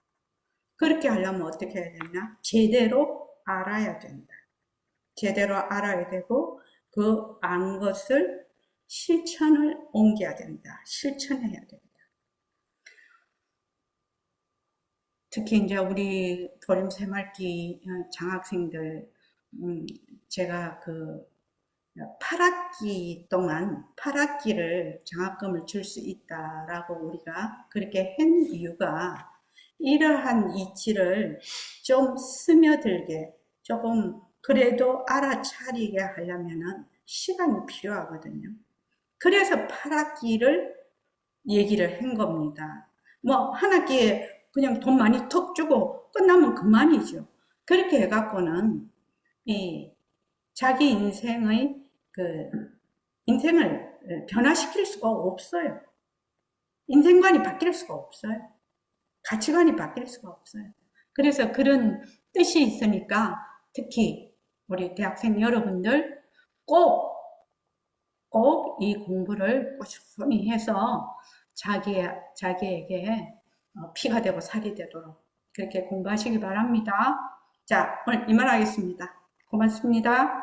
그렇게 하려면 어떻게 해야 되나? 제대로 알아야 된다. 제대로 알아야 되고 그 안 것을 실천을 옮겨야 된다. 실천해야 된다. 특히 이제 우리 보림 새말기 장학생들, 제가 8학기 동안 8학기를 장학금을 줄 수 있다라고 우리가 그렇게 한 이유가 이러한 이치를 좀 스며들게 조금 그래도 알아차리게 하려면은 시간이 필요하거든요. 그래서 8학기를 얘기를 한 겁니다. 뭐 한 학기에 그냥 돈 많이 턱 주고 끝나면 그만이죠. 그렇게 해갖고는 자기 인생의 인생을 변화시킬 수가 없어요. 인생관이 바뀔 수가 없어요. 가치관이 바뀔 수가 없어요. 그래서 그런 뜻이 있으니까 특히 우리 대학생 여러분들 꼭 이 공부를 꾸준히 해서 자기에게 피가 되고 살이 되도록 그렇게 공부하시기 바랍니다. 자, 오늘 이만 하겠습니다. 고맙습니다.